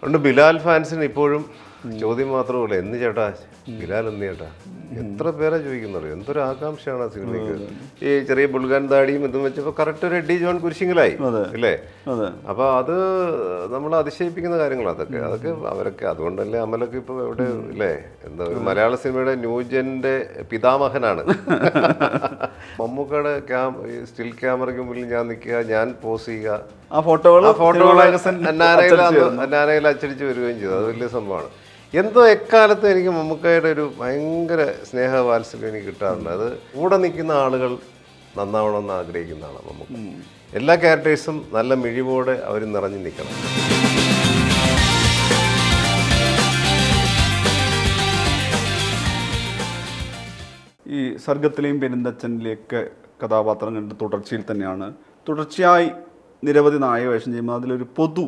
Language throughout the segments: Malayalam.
ഉണ്ട്. ബിലാൽ ഫാൻസിന് ഇപ്പോഴും ചോദ്യം മാത്രമേ ഉള്ളൂ, എന്ന് ചേട്ടാ ബിലാൽ എന്ന് ചേട്ടാ. എത്ര പേരാ ചോദിക്കുന്നത്, എന്തൊരു ആകാംക്ഷയാണ് ആ സിനിമയ്ക്ക്. ഈ ചെറിയ ബുൾഗാൻ താടിയും ഇതും വെച്ചപ്പോൾ കറക്റ്റ് ഒരു എഡ്ഡി ജോൺ കുരിശിങ്കലായി അല്ലേ. അപ്പൊ അത് നമ്മൾ അതിശയിപ്പിക്കുന്ന കാര്യങ്ങളാണ് അതൊക്കെ അവരൊക്കെ. അതുകൊണ്ടല്ലേ അമലൊക്കെ ഇപ്പൊ എവിടെ ഇല്ലേ, എന്താ മലയാള സിനിമയുടെ ന്യൂജന്റെ പിതാമഹനാണ്. മമ്മൂക്കയുടെ സ്റ്റിൽ ക്യാമറയ്ക്ക് മുന്നിൽ ഞാൻ നിൽക്കുക, ഞാൻ പോസ് ചെയ്യുക, ആ ഫോട്ടോകൾ അന്നാനയിൽ അച്ചടിച്ച് വരികയും ചെയ്തു. അത് വലിയ സംഭവമാണ്. എന്തോ എക്കാലത്തും എനിക്ക് മമ്മൂക്കയുടെ ഒരു ഭയങ്കര സ്നേഹവാത്സല്യം എനിക്ക് കിട്ടാറുണ്ട്. അത് കൂടെ നിൽക്കുന്ന ആളുകൾ നന്നാവണമെന്ന് ആഗ്രഹിക്കുന്നതാണ് മമ്മൂക്ക. എല്ലാ ക്യാരക്ടേഴ്സും നല്ല മിഴിവോടെ അവർ നിറഞ്ഞു നിൽക്കണം. ഈ സർഗത്തിലെയും പെരുന്തച്ഛനിലെയൊക്കെ കഥാപാത്രം കണ്ട് തുടർച്ചയിൽ തന്നെയാണ് തുടർച്ചയായി നിരവധി നായക വേഷം ചെയ്യുമ്പോൾ അതിലൊരു പൊതു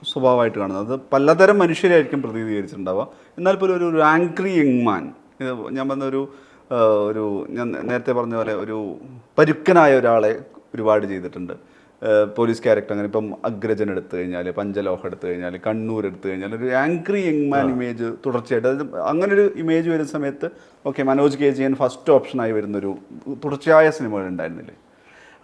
സ്വഭാവമായിട്ട് കാണുന്നത്. അത് പലതരം മനുഷ്യരായിരിക്കും പ്രതിനിധീകരിച്ചിട്ടുണ്ടാവുക. എന്നാൽ പോലും ഒരു ആംഗ്രി യങ് മാൻ, ഞാൻ പറഞ്ഞൊരു ഞാൻ നേരത്തെ പറഞ്ഞ പോലെ ഒരു പരുക്കനായ ഒരാളെ ഒരുപാട് ചെയ്തിട്ടുണ്ട്. പോലീസ് ക്യാരക്ടർ അങ്ങനെ ഇപ്പം അഗ്രജൻ എടുത്തു കഴിഞ്ഞാൽ, പഞ്ചലോഹ എടുത്തു കഴിഞ്ഞാൽ, കണ്ണൂർ എടുത്തു കഴിഞ്ഞാൽ ഒരു ആംഗ്രി യങ് മാൻ ഇമേജ് തുടർച്ചയായിട്ട് അത് അങ്ങനെ ഒരു ഇമേജ് വരുന്ന സമയത്ത് okay Manoj K Jayan first ഓപ്ഷനായി വരുന്നൊരു തുടർച്ചയായ സിനിമകൾ ഉണ്ടായിരുന്നില്ലേ?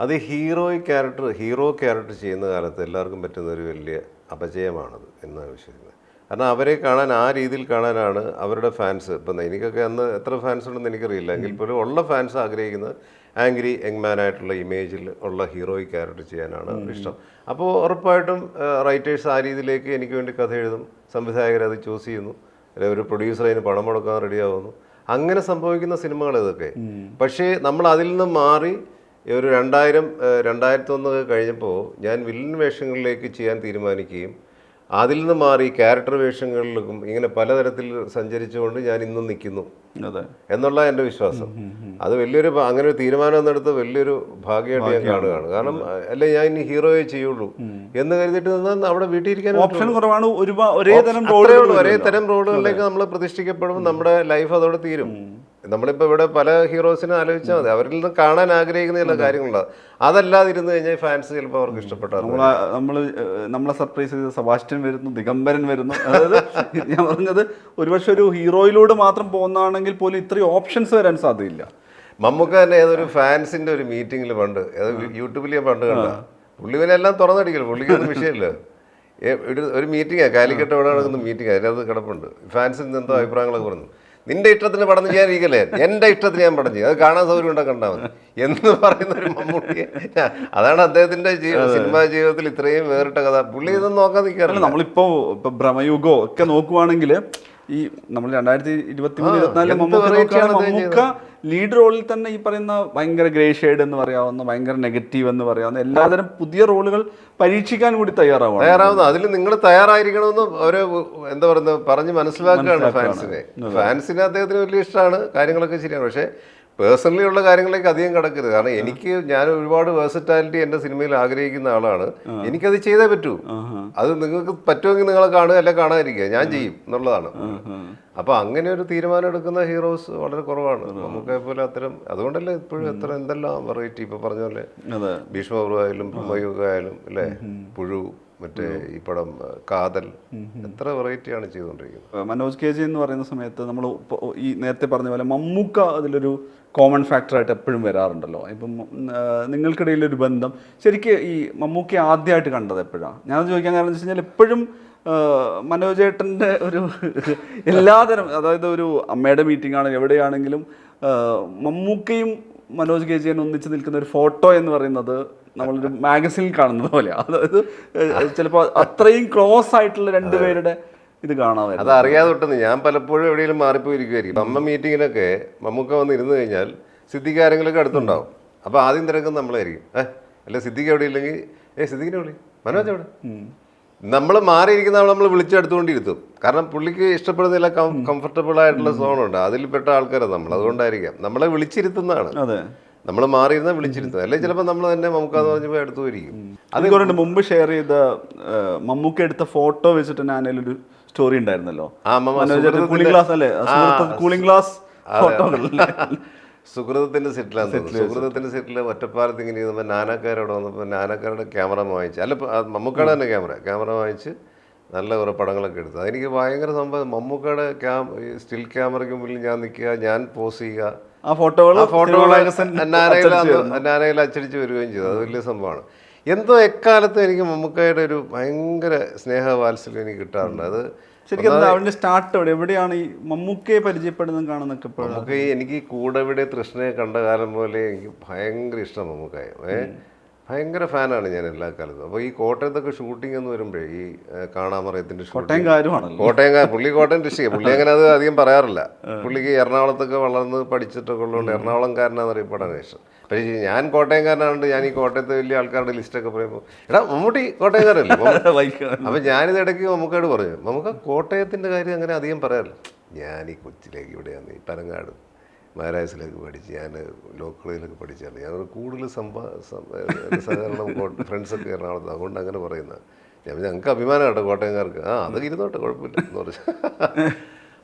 അത് ഹീറോ ക്യാരക്ടർ ചെയ്യുന്ന കാലത്ത് എല്ലാവർക്കും പറ്റുന്ന ഒരു വലിയ അപജയമാണത് എന്നാണ് വിശ്വസിക്കുന്നത്. കാരണം അവരെ കാണാൻ ആ രീതിയിൽ കാണാനാണ് അവരുടെ ഫാൻസ്. ഇപ്പം എനിക്കൊക്കെ അന്ന് എത്ര ഫാൻസ് ഉണ്ടെന്ന് എനിക്കറിയില്ല, എങ്കിൽ പോലും ഉള്ള ഫാൻസ് ആഗ്രഹിക്കുന്നത് ആംഗ്രി യങ് മാനായിട്ടുള്ള ഇമേജിൽ ഉള്ള ഹീറോയിക് ക്യാരക്ടർ ചെയ്യാനാണ് ഇഷ്ടം. അപ്പോൾ ഉറപ്പായിട്ടും റൈറ്റേഴ്സ് ആ രീതിയിലേക്ക് എനിക്ക് വേണ്ടി കഥ എഴുതും, സംവിധായകർ അത് ചൂസ് ചെയ്യുന്നു, അല്ലെങ്കിൽ ഒരു പ്രൊഡ്യൂസർ അതിന് പണം മുടക്കാൻ റെഡിയാവുന്നു. അങ്ങനെ സംഭവിക്കുന്ന സിനിമകൾ ഇതൊക്കെ. പക്ഷേ നമ്മൾ അതിൽ നിന്ന് മാറി ഒരു 2001 കഴിഞ്ഞപ്പോൾ ഞാൻ വില്ലൻ വേഷങ്ങളിലേക്ക് ചെയ്യാൻ തീരുമാനിക്കുകയും അതിൽ നിന്ന് മാറി ക്യാരക്ടർ വേഷങ്ങളിലേക്കും ഇങ്ങനെ പലതരത്തിൽ സഞ്ചരിച്ചുകൊണ്ട് ഞാൻ ഇന്നും നിൽക്കുന്നു എന്നുള്ള എൻ്റെ വിശ്വാസം. അത് വലിയൊരു അങ്ങനെ ഒരു തീരുമാനം എന്നെടുത്ത് വലിയൊരു ഭാഗ്യമായിട്ട് ഞാൻ കാണുകയാണ്. കാരണം അല്ലെ ഞാൻ ഇനി ഹീറോയെ ചെയ്യുള്ളൂ എന്ന് കരുതിയിട്ട് നിന്നാൽ അവിടെ വീട്ടിലിരിക്കാൻ ഓപ്ഷൻ കുറവാണ്. ഒരേ തരം റോളുകളിലേക്ക് നമ്മൾ പ്രതിഷ്ഠിക്കപ്പെടുമ്പോൾ നമ്മുടെ ലൈഫ് അതോടെ തീരും. നമ്മളിപ്പോൾ ഇവിടെ പല ഹീറോസിനെ ആലോചിച്ചാൽ മതി, അവരിൽ നിന്ന് കാണാൻ ആഗ്രഹിക്കുന്ന ചില കാര്യങ്ങളുണ്ട്. അതല്ലാതിരുന്ന് കഴിഞ്ഞാൽ ഫാൻസ് ചിലപ്പോൾ അവർക്ക് ഇഷ്ടപ്പെട്ടാൽ നമ്മളെ സർപ്രൈസ് ചെയ്ത് സെബാസ്റ്റ്യൻ വരുന്നു, ദിഗംബരൻ വരുന്നു. അതായത് ഞാൻ പറഞ്ഞത് ഒരുപക്ഷെ ഒരു ഹീറോയിലൂടെ മാത്രം പോകുന്നതാണെങ്കിൽ പോലും ഇത്രയും ഓപ്ഷൻസ് വരാൻ സാധ്യതയില്ല. മമ്മൂക്ക തന്നെ ഏതൊരു ഫാൻസിന്റെ ഒരു മീറ്റിംഗിൽ പണ്ട് യൂട്യൂബിൽ ഞാൻ പണ്ട് കണ്ട പുള്ളിവനെല്ലാം തുറന്നടിക്കല്ലോ, പുള്ളിക്കൊന്നും വിഷയമില്ല. ഒരു മീറ്റിംഗാണ്, കാലിക്കട്ട് എവിടെ നടക്കുന്ന മീറ്റിംഗ്, അതിനകത്ത് കിടപ്പുണ്ട്. ഫാൻസിന് എന്തോ അഭിപ്രായങ്ങളൊക്കെ പറഞ്ഞു. നിന്റെ ഇഷ്ടത്തിന് പടം ചെയ്യാനിരിക്കല്ലേ, എൻ്റെ ഇഷ്ടത്തിന് ഞാൻ പടം ചെയ്യും, അത് കാണാൻ സൗകര്യം ഉണ്ടെങ്കിൽ കണ്ടാൽ മതി എന്ന് പറയുന്ന ഒരു മമ്മൂട്ടിയെ. അതാണ് അദ്ദേഹത്തിന്റെ സിനിമാ ജീവിതത്തിൽ ഇത്രയും വേറിട്ട കഥ. പുള്ളി ഇതൊന്നും നോക്കാൻ നിൽക്കാറില്ല. നമ്മളിപ്പോ ഭ്രമയുഗോ ഒക്കെ നോക്കുവാണെങ്കിൽ ഈ നമ്മൾ 2023-24 മമ്മൂക്ക ലീഡ് റോളിൽ തന്നെ ഈ പറയുന്ന ഭയങ്കര ഗ്രേ ഷെയ്ഡ് എന്ന് പറയാവുന്ന, ഭയങ്കര നെഗറ്റീവ് എന്ന് പറയാവുന്ന എല്ലാതരം പുതിയ റോളുകൾ പരീക്ഷിക്കാൻ കൂടി തയ്യാറാവുന്നു. അതിൽ നിങ്ങൾ തയ്യാറായിരിക്കണമെന്ന് ഒരു എന്താ പറയുന്നത് പറഞ്ഞ് മനസ്സിലാക്കുകയാണ് ഫാൻസിനെ അദ്ദേഹത്തിന് വലിയ ഇഷ്ടമാണ്, കാര്യങ്ങളൊക്കെ ശരിയാണ്. പക്ഷേ പേഴ്സണലി ഉള്ള കാര്യങ്ങളിലേക്ക് അധികം കിടക്കരുത്. കാരണം ഞാൻ ഒരുപാട് വേഴ്സറ്റാലിറ്റി എൻ്റെ സിനിമയിൽ ആഗ്രഹിക്കുന്ന ആളാണ്. എനിക്കത് ചെയ്തേ പറ്റൂ. അത് നിങ്ങൾക്ക് പറ്റുമെങ്കിൽ നിങ്ങളെ കാണുക, അല്ലെ കാണാതിരിക്കുക, ഞാൻ ചെയ്യും എന്നുള്ളതാണ്. അപ്പൊ അങ്ങനെ ഒരു തീരുമാനം എടുക്കുന്ന ഹീറോസ് വളരെ കുറവാണ്. നമുക്ക് പോലെ അത്തരം, അതുകൊണ്ടല്ലേ ഇപ്പോഴും എന്തെല്ലാം വെറൈറ്റി ഇപ്പൊ പറഞ്ഞ പോലെ ഭീഷ്മപർവായാലും ഭ്രമയുഗമായാലും അല്ലേ, പുഴു, മറ്റേ ഈ പടം കാതൽ, എത്ര വെറൈറ്റിയാണ് ചെയ്തുകൊണ്ടിരിക്കുന്നത്. മനോജ് കെ ജി എന്ന് പറയുന്ന സമയത്ത് നമ്മൾ ഈ നേരത്തെ പറഞ്ഞ പോലെ മമ്മൂക്ക അതിലൊരു കോമൺ ഫാക്ടറായിട്ട് എപ്പോഴും വരാറുണ്ടല്ലോ. ഇപ്പം നിങ്ങൾക്കിടയിലൊരു ബന്ധം ശരിക്കും ഈ മമ്മൂക്കയെ ആദ്യമായിട്ട് കണ്ടത് എപ്പോഴാണ്? ഞാനത് ചോദിക്കാൻ കാരണം എന്ന് വെച്ച് കഴിഞ്ഞാൽ എപ്പോഴും മനോജേട്ടൻ്റെ ഒരു എല്ലാതരം, അതായത് ഒരു അമ്മയുടെ മീറ്റിംഗ് ആണെങ്കിലും എവിടെയാണെങ്കിലും മമ്മൂക്കയും മനോജ് കെ ജിയും ഒന്നിച്ച് നിൽക്കുന്ന ഒരു ഫോട്ടോ എന്ന് പറയുന്നത് നമ്മളൊരു മാഗസിനിൽ കാണുന്നത് പോലെയാണ്. അതായത് ചിലപ്പോൾ അത്രയും ക്ലോസ് ആയിട്ടുള്ള രണ്ടുപേരുടെ ഇത് കാണാൻ. അത് അറിയാതെ വിട്ടെന്ന് ഞാൻ പലപ്പോഴും എവിടെയെങ്കിലും മാറിപ്പോയിരിക്കുമായിരിക്കും. അമ്മ മീറ്റിങ്ങിനൊക്കെ മമ്മൂക്ക വന്ന് ഇരുന്ന് കഴിഞ്ഞാൽ സിദ്ദിഖ് ആരെങ്കിലുമൊക്കെ അടുത്തുണ്ടാവും. അപ്പോൾ ആദ്യം തിരക്കുന്നത് നമ്മളായിരിക്കും. അല്ല സിദ്ദിഖ് എവിടെ ഇല്ലെങ്കിൽ സിദ്ദിഖിനെ വിളി, മനോജ് എവിടെ. നമ്മൾ മാറിയിരിക്കുന്ന നമ്മൾ വിളിച്ചെടുത്തുകൊണ്ടിരുത്തും. കാരണം പുള്ളിക്ക് ഇഷ്ടപ്പെടുന്നില്ല, കംഫർട്ടബിൾ ആയിട്ടുള്ള സോണുണ്ട്, അതിൽപ്പെട്ട ആൾക്കാരാണ് നമ്മൾ. അതുകൊണ്ടായിരിക്കാം നമ്മളെ വിളിച്ചിരുത്തുന്നതാണ്. നമ്മൾ മാറിയിരുന്ന വിളിച്ചിരുത്തും. അല്ലെങ്കിൽ ചിലപ്പോൾ നമ്മൾ തന്നെ മമ്മൂക്കാന്ന് പറഞ്ഞപ്പോൾ എടുത്തു വരികയും. അതുകൊണ്ട് മുമ്പ് ഷെയർ ചെയ്ത മമ്മൂക്ക എടുത്ത ഫോട്ടോ വെച്ചിട്ട് ഞാനൊരു സ്റ്റോറി ഉണ്ടായിരുന്നല്ലോ, കൂളിംഗ് ഗ്ലാസ് അല്ലേ, കൂളിംഗ് ഗ്ലാസ് ഫോട്ടോകൾ സുഹൃതത്തിന്റെ സെറ്റിലാണ്. സുഹൃതത്തിന്റെ സെറ്റിൽ ഒറ്റപ്പാലത്ത് ഇങ്ങനെ ഇരുന്നപ്പോൾ നാനാക്കാരോട് വന്നപ്പോൾ നാനാക്കാരുടെ ക്യാമറ വാങ്ങിച്ച്, അല്ല മമ്മൂക്കാട് തന്നെ ക്യാമറ വാങ്ങിച്ച് നല്ല കുറേ പടങ്ങളൊക്കെ എടുത്തു. അതെനിക്ക് ഭയങ്കര സംഭവം. മമ്മൂക്കയുടെ സ്റ്റിൽ ക്യാമറയ്ക്ക് മുമ്പിൽ ഞാൻ നിൽക്കുക, ഞാൻ പോസ് ചെയ്യുക, ആ ഫോട്ടോകൾ നാനയിൽ അച്ചടിച്ച് വരികയും ചെയ്തു. അത് വലിയ സംഭവമാണ്. എന്തോ എക്കാലത്തും എനിക്ക് മമ്മൂക്കയുടെ ഒരു ഭയങ്കര സ്നേഹവാത്സല്യം എനിക്ക് കിട്ടാറുണ്ട്. അത് ശരിക്കും അവന്റെ സ്റ്റാർട്ട് എവിടെയാണ് ഈ മമ്മൂക്കയെ പരിചയപ്പെടുന്നതും കാണുന്നൊക്കെ? മമ്മൂക്ക എനിക്ക് കൂടെവിടെ തൃഷ്ണയെ കണ്ട കാലം പോലെ എനിക്ക് ഭയങ്കര ഇഷ്ടം മമ്മൂക്കായ. ഭയങ്കര ഫാനാണ് ഞാൻ എല്ലാ കാലത്തും. അപ്പോൾ ഈ കോട്ടയത്തൊക്കെ ഷൂട്ടിംഗ് എന്ന് വരുമ്പോഴേ ഈ കാണാമറയത്തിൻ്റെ പുള്ളി കോട്ടയം ഡിസ്ട്രിക്ട്. പുള്ളി അങ്ങനെ അത് അധികം പറയാറില്ല. പുള്ളിക്ക് എറണാകുളത്തൊക്കെ വളർന്ന് പഠിച്ചിട്ടൊക്കെ ഉള്ളതുകൊണ്ട് എറണാകുളംകാരനാണെന്ന് അറിയപ്പെടാൻ ഇഷ്ടം. പക്ഷേ ഞാൻ കോട്ടയംകാരനാണ്ട് ഞാൻ ഈ കോട്ടയത്തെ വലിയ ആൾക്കാരുടെ ലിസ്റ്റൊക്കെ പറയുമ്പോൾ എടാ മമ്മൂട്ടി കോട്ടയംകാരല്ലേ. അപ്പം ഞാനിത് ഇടയ്ക്ക് മമ്മൂക്കയോട് പറഞ്ഞു, നമുക്ക് കോട്ടയത്തിൻ്റെ കാര്യം അങ്ങനെ അധികം പറയാറില്ല. ഞാൻ ഈ കൊച്ചിയിലേക്ക് ഇവിടെയാണ് ഈ പനങ്ങാട് മഹാരാജസിലേക്ക് പഠിച്ച് ഞാൻ ലോ കോളേജിലൊക്കെ പഠിച്ചാണ്. ഞാൻ കൂടുതൽ സഹകരണം ഫ്രണ്ട്സൊക്കെ എറണാകുളത്ത്, അതുകൊണ്ട് അങ്ങനെ പറയുന്നത്. ഞങ്ങൾക്ക് അഭിമാനം കേട്ടോ കോട്ടയംകാർക്ക്. അതൊക്കെ ഇരുന്നോട്ടെ കുഴപ്പമില്ല എന്ന് പറഞ്ഞു.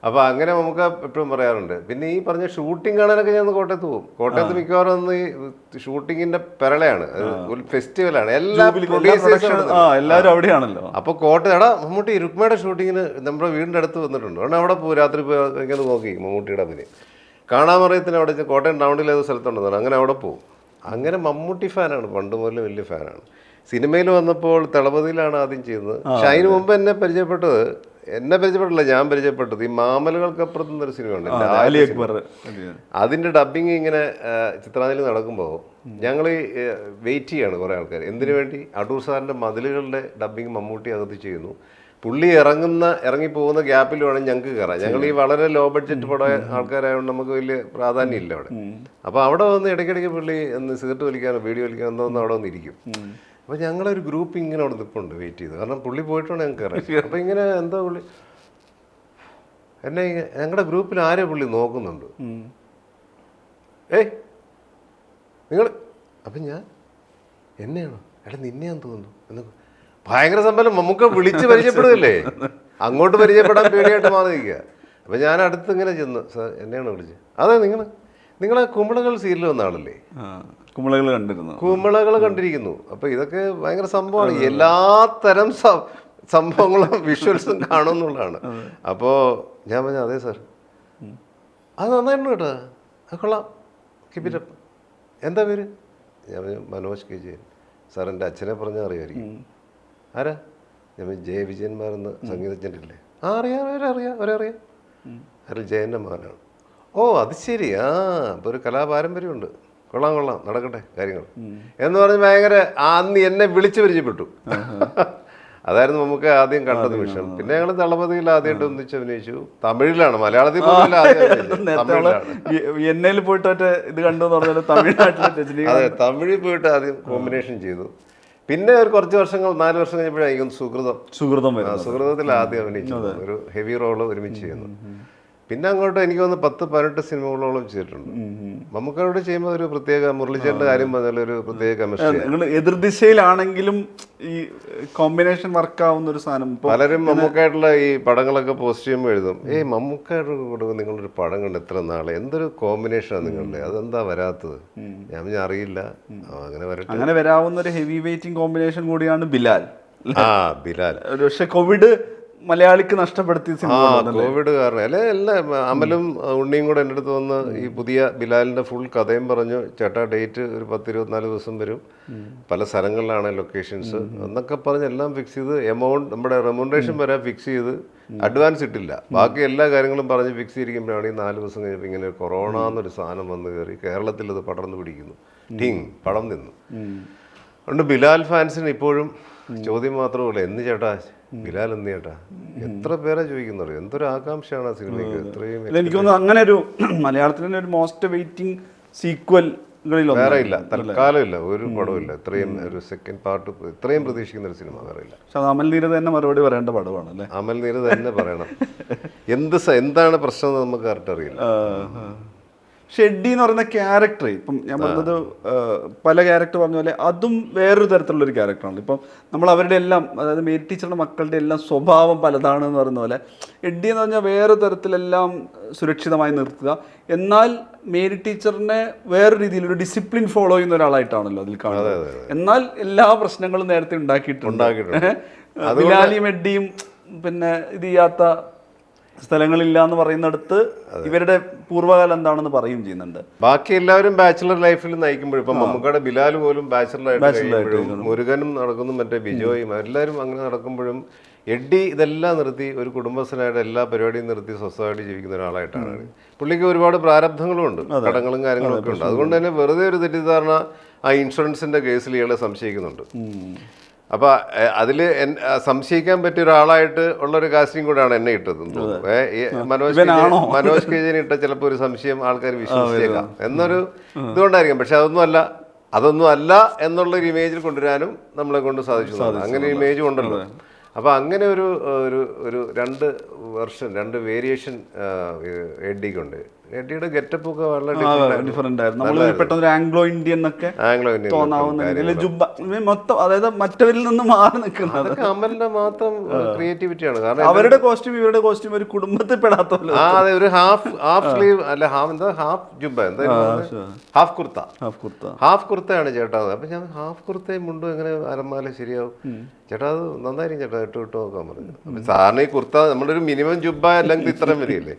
അപ്പോൾ അങ്ങനെ നമുക്ക് എപ്പോഴും പറയാറുണ്ട്. പിന്നെ ഈ പറഞ്ഞ ഷൂട്ടിംഗ് കാണാനൊക്കെ ഞാൻ കോട്ടയത്ത് പോകും. കോട്ടയത്ത് മിക്കവാറും ഒന്ന് ഈ ഷൂട്ടിങ്ങിൻ്റെ പെരളയാണ്, ഒരു ഫെസ്റ്റിവലാണ്, എല്ലാവരും അവിടെയാണല്ലോ. അപ്പോൾ കോട്ടയം എടാ മമ്മൂട്ടി രുക്മയുടെ ഷൂട്ടിങ്ങിന് നമ്മുടെ വീടിൻ്റെ അടുത്ത് വന്നിട്ടുണ്ട്. കാരണം അവിടെ പോകും, രാത്രി പോയി ഇങ്ങനെ നോക്കി മമ്മൂട്ടിയുടെ അഭിനയം. കാണാമറയത്തിന് അവിടെ കോട്ടയം ടൗണിൽ ഏത് സ്ഥലത്തുണ്ടെന്നാണ്, അങ്ങനെ അവിടെ പോകും. അങ്ങനെ മമ്മൂട്ടി ഫാനാണ്, പണ്ട് മുതലേ വലിയ ഫാനാണ്. സിനിമയിൽ വന്നപ്പോൾ തളപതിയിലാണ് ആദ്യം ചെയ്യുന്നത്. പക്ഷെ അതിന് മുമ്പ് എന്നെ പരിചയപ്പെട്ടില്ല, ഞാൻ പരിചയപ്പെട്ടത് ഈ മാമലകൾക്കപ്പുറത്ത് നിന്നൊരു സിനിമ ഉണ്ട്. അതിൻ്റെ ഡബ്ബിങ് ഇങ്ങനെ ചിത്രാഞ്ജലി നടക്കുമ്പോൾ ഞങ്ങൾ വെയിറ്റ് ചെയ്യാണ് കുറേ ആൾക്കാർ. എന്തിനു വേണ്ടി? അടൂർ സാറിൻ്റെ മതിലുകളുടെ ഡബ്ബിങ് മമ്മൂട്ടി അകത്ത് ചെയ്യുന്നു. പുള്ളി ഇറങ്ങിപ്പോകുന്ന ഗ്യാപ്പിൽ വേണം ഞങ്ങൾക്ക് കയറാം. ഞങ്ങൾ ഈ വളരെ ലോ ബഡ്ജറ്റ് പട ആൾക്കാരായതുകൊണ്ട് നമുക്ക് വലിയ പ്രാധാന്യം ഇല്ല അവിടെ. അപ്പോൾ അവിടെ വന്ന് ഇടയ്ക്കിടയ്ക്ക് പുള്ളി ഒന്ന് സിഗരറ്റ് വലിക്കാനോ വീഡിയോ വലിക്കാനോ എന്തോന്ന് അവിടെ വന്നിരിക്കും. അപ്പോൾ ഞങ്ങളൊരു ഗ്രൂപ്പ് ഇങ്ങനെ അവിടെ നിൽപ്പുണ്ട് വെയിറ്റ് ചെയ്ത്. കാരണം പുള്ളി പോയിട്ടാണ് ഞങ്ങൾക്ക് കയറാം. അപ്പോൾ ഇങ്ങനെ എന്താ പുള്ളി എന്നെ ഞങ്ങളുടെ ഗ്രൂപ്പിൽ ആരെ പുള്ളി നോക്കുന്നുണ്ട്. ഏയ് നിങ്ങൾ അപ്പം ഞാൻ എന്നെയാണോ? എടാ നിന്നെയാന്ന് തോന്നുന്നു എന്നൊക്കെ ഭയങ്കര സമ്പലം. നമുക്ക് വിളിച്ച് പരിചയപ്പെടുകയല്ലേ, അങ്ങോട്ട് പരിചയപ്പെടാൻ പേടിയായിട്ട് മാറി നിൽക്കുക. അപ്പം ഞാൻ അടുത്ത് ഇങ്ങനെ ചെന്ന്, സാർ എന്നെയാണ് വിളിച്ചത്. അതെ നിങ്ങളെ കുമ്പളകൾ സീരിയൽ വന്ന ആളല്ലേ? കുമ്പളകൾ കണ്ടിരിക്കുന്നു. അപ്പോൾ ഇതൊക്കെ ഭയങ്കര സംഭവമാണ്. എല്ലാ തരം സംഭവങ്ങളും വിഷ്വൽസും കാണുമെന്നുള്ളതാണ്. അപ്പോൾ ഞാൻ പറഞ്ഞു അതെ സാർ, അത് നന്നായിരുന്നു കേട്ടോ, അത് കൊള്ളാം, കീപ് ഇറ്റ് അപ്പ്. എന്താ പേര്? ഞാൻ പറഞ്ഞു മനോജ് കെ ജയൻ. സാർ എൻ്റെ അച്ഛനെ പറഞ്ഞാൽ അറിയാമായിരിക്കും. ആരാ? ഞാൻ ജയ വിജയന്മാരെന്ന് സംഗീതജ്ഞനില്ലേ? അറിയാം അതിൽ ജയൻ്റെ മകനാണ്. ഓ അത് ശരി, അപ്പോൾ ഒരു കലാപാരമ്പര്യമുണ്ട്, കൊള്ളാം നടക്കട്ടെ കാര്യങ്ങൾ എന്ന് പറഞ്ഞ് ഭയങ്കര അന്ന് എന്നെ വിളിച്ച് പരിചയപ്പെട്ടു. അതായിരുന്നു നമുക്ക് ആദ്യം കണ്ട നിമിഷം. പിന്നെ ഞങ്ങൾ തളപതിയിൽ ആദ്യമായിട്ട് ഒന്നിച്ച് അഭിനയിച്ചു. തമിഴിലാണ്, മലയാളത്തിൽ അതെ തമിഴിൽ പോയിട്ട് ആദ്യം കോമ്പിനേഷൻ ചെയ്തു. പിന്നെ ഒരു കുറച്ച് വർഷങ്ങൾ 4 വർഷം കഴിഞ്ഞപ്പോഴായിരിക്കും സുഹൃതത്തിൽ ആദ്യം അഭിനയിച്ചു, ഒരു ഹെവി റോള് ഒരുമിച്ച് ചെയ്യുന്നു. പിന്നെ അങ്ങോട്ട് എനിക്ക് വന്ന് 10-18 സിനിമകളോളം ചെയ്തിട്ടുണ്ട്. മമ്മൂക്കയോട് ചെയ്യുമ്പോൾ ഒരു പ്രത്യേക, മുരളിച്ചേട്ടൻ്റെ കാര്യം പറഞ്ഞാൽ ഒരു പ്രത്യേക കെമിസ്ട്രി. എതിർദിശയിലാണെങ്കിലും ഈ കോമ്പിനേഷൻ വർക്ക് ആവുന്ന ഒരു സാധനം. പലരും മമ്മൂക്കായിട്ടുള്ള ഈ പടങ്ങളൊക്കെ പോസ്റ്റ് ചെയ്യുമ്പോൾ എഴുതും, മമ്മൂക്കയുടെ കൂടെ നിങ്ങളൊരു പടം കണ്ട് എത്ര നാളെ, എന്തൊരു കോമ്പിനേഷനാണ് നിങ്ങളുടെ, അതെന്താ വരാത്തത്? ഞാൻ അറിയില്ല. അങ്ങനെ വരാവുന്ന ഒരു ഹെവി വെയിറ്റിംഗ് കോമ്പിനേഷൻ കൂടിയാണ് ബിലാൽ. പക്ഷെ കോവിഡ് മലയാളിക്ക് നഷ്ടപ്പെടുത്തിയ കോവിഡ് കാരണം അല്ലെ. എല്ലാം അമലും ഉണ്ണിയും കൂടെ എൻ്റെ അടുത്ത് വന്ന് ഈ പുതിയ ബിലാലിൻ്റെ ഫുൾ കഥയും പറഞ്ഞു, ചേട്ടാ ഡേറ്റ് ഒരു 10-24 ദിവസം വരും, പല സ്ഥലങ്ങളിലാണ് ലൊക്കേഷൻസ് എന്നൊക്കെ പറഞ്ഞ് എല്ലാം ഫിക്സ് ചെയ്ത്, എമൗണ്ട് നമ്മുടെ റെമ്യൂണറേഷൻ വരെ ഫിക്സ് ചെയ്ത്, അഡ്വാൻസ് ഇട്ടില്ല, ബാക്കി എല്ലാ കാര്യങ്ങളും പറഞ്ഞ് ഫിക്സ് ചെയ്തിരിക്കുമ്പോഴാണ് ഈ 4 ദിവസം കഴിഞ്ഞപ്പോൾ ഇങ്ങനെ കൊറോണ എന്നൊരു സാധനം വന്ന് കയറി കേരളത്തിൽ അത് പടർന്നു പിടിക്കുന്നു. പടം നിന്നു. അതുകൊണ്ട് ബിലാൽ ഫാൻസിന് ഇപ്പോഴും ചോദ്യം മാത്രമല്ല, എന്ന് ചേട്ടാ ബിലാൽ എന്ന് ചേട്ടാ, എത്ര പേരെ ചോദിക്കുന്നറിയോ, എന്തൊരു ആകാംക്ഷയാണ് ആ സിനിമയ്ക്ക്. ഇത്രയും എനിക്ക് തോന്നുന്നു അങ്ങനെ ഒരു മലയാളത്തിൽ തന്നെ ഒരു മോസ്റ്റ് വെയിറ്റിംഗ് സീക്വൽ വേറെ ഇല്ല, തൽക്കാലം ഇല്ല, ഒരു പടമില്ല ഇത്രയും ഒരു സെക്കൻഡ് പാർട്ട് ഇത്രയും പ്രതീക്ഷിക്കുന്ന ഒരു സിനിമ വേറെ ഇല്ല. അമൽ നീരദ് തന്നെ മറുപടി പറയേണ്ട പടമാണ് അല്ലേ? അമൽ നീരദ് തന്നെ പറയണം. എന്താണ് പ്രശ്നം എന്ന് നമുക്ക് കറക്റ്റ് അറിയില്ല. ഷെഡ്ഡി എന്ന് പറയുന്ന ക്യാരക്ടർ, ഇപ്പം ഞാൻ പറഞ്ഞത് പല ക്യാരക്ടർ പറഞ്ഞ പോലെ അതും വേറൊരു തരത്തിലുള്ളൊരു ക്യാരക്ടറാണ്. ഇപ്പം നമ്മൾ അവരുടെ എല്ലാം, അതായത് മേരി ടീച്ചറുടെ മക്കളുടെ എല്ലാം സ്വഭാവം പലതാണെന്ന് പറയുന്ന പോലെ എഡ്ഡി എന്ന് പറഞ്ഞാൽ വേറെ തരത്തിലെല്ലാം സുരക്ഷിതമായി നിർത്തുക, എന്നാൽ മേരി ടീച്ചറിനെ വേറെ രീതിയിൽ ഒരു ഡിസിപ്ലിൻ ഫോളോ ചെയ്യുന്ന ഒരാളായിട്ടാണല്ലോ അതിൽ കാണുന്നത്. എന്നാൽ എല്ലാ പ്രശ്നങ്ങളും നേരത്തെ ഉണ്ടാക്കിയിട്ടുണ്ട്. ബിലാലിയും എഡ്ഡിയും പിന്നെ ഇത് ചെയ്യാത്ത സ്ഥലങ്ങളില്ല എന്ന് പറയുന്നിടത്ത് ഇവരുടെ പൂർവ്വകാലം എന്താണെന്ന് പറയുകയും ചെയ്യുന്നുണ്ട്. ബാക്കി എല്ലാവരും ബാച്ചിലർ ലൈഫിൽ നയിക്കുമ്പോഴും ഇപ്പം മമ്മൂക്കയുടെ ബിലാൽ പോലും ബാച്ചിലറായിട്ട് മുരുകനും നടക്കുന്നു, മറ്റേ ബിജോയും എല്ലാവരും അങ്ങനെ നടക്കുമ്പോഴും എഡ്ഡി ഇതെല്ലാം നിർത്തി ഒരു കുടുംബസ്ഥനായിട്ട് എല്ലാ പരിപാടിയും നിർത്തി സ്വസ്ഥമായിട്ട് ജീവിക്കുന്ന ഒരാളായിട്ടാണ്. പുള്ളിക്ക് ഒരുപാട് പ്രാരബ്ധങ്ങളും ഉണ്ട്, കടങ്ങളും കാര്യങ്ങളും ഒക്കെ ഉണ്ട്. അതുകൊണ്ട് തന്നെ വെറുതെ ഒരു തെറ്റിദ്ധാരണ ആ ഇൻഷുറൻസിന്റെ കേസിൽ ഇയാളെ സംശയിക്കുന്നുണ്ട്. അപ്പൊ അതിൽ സംശയിക്കാൻ പറ്റിയ ഒരാളായിട്ട് ഉള്ളൊരു കാസ്റ്റിംഗ് കൂടെയാണ് എന്നെ ഇട്ടത്. മനോജ് കെജൻ ഇട്ട ചിലപ്പോൾ ഒരു സംശയം ആൾക്കാർ വിശ്വസിച്ചേക്കാം എന്നൊരു ഇതുകൊണ്ടായിരിക്കും. പക്ഷെ അതൊന്നും അല്ല എന്നുള്ളൊരു ഇമേജിൽ കൊണ്ടുവരാനും നമ്മളെ കൊണ്ട് സാധിച്ചു. അങ്ങനെ ഒരു ഇമേജ് ഉണ്ടല്ലോ. അപ്പോൾ അങ്ങനെ ഒരു 2 വേരിയേഷൻ എഡ്ഡിക്കുണ്ട്. എഡ്ഡിയുടെ ഗെറ്റപ്പ് ഒക്കെ വളരെ ഡിഫറെന്റ് ആയിരുന്നു. നമ്മൾ പെട്ടെന്ന് ആംഗ്ലോ ഇന്ത്യൻ ഒക്കെ തോന്നാവുന്ന ജുബ്ബ മൊത്തം, അതായത് മറ്റവരിൽ നിന്ന് മാറി നിൽക്കുന്നത് അമലിന്റെ മാത്രം ക്രിയേറ്റിവിറ്റിയാണ്. കാരണം അവരുടെ കോസ്റ്റ്യൂം ഇവരുടെ കോസ്റ്റ്യൂം ഒരു കുടുംബത്തിൽ പെടാത്ത അതെ, ഒരു ഹാഫ് സ്ലീവ് അല്ല, ഹാഫ് ജുബ്ബ, എന്തായാലും ഹാഫ് കുർത്തയാണ് ചേട്ടാ. അപ്പൊ ഞാൻ ഹാഫ് കുർത്തയും മുണ്ടും എങ്ങനെ അലമാല ശരിയാവും ചേട്ടാ, അത് നന്നായിരിക്കും ചേട്ടാ, ഇട്ട് നോക്കാൻ പറഞ്ഞു. അപ്പൊ സാറിന് ഈ കുർത്ത നമ്മളൊരു മിനിമം ജുബ്ബ അല്ലെങ്കിൽ ഇത്രയും വരികയല്ലേ.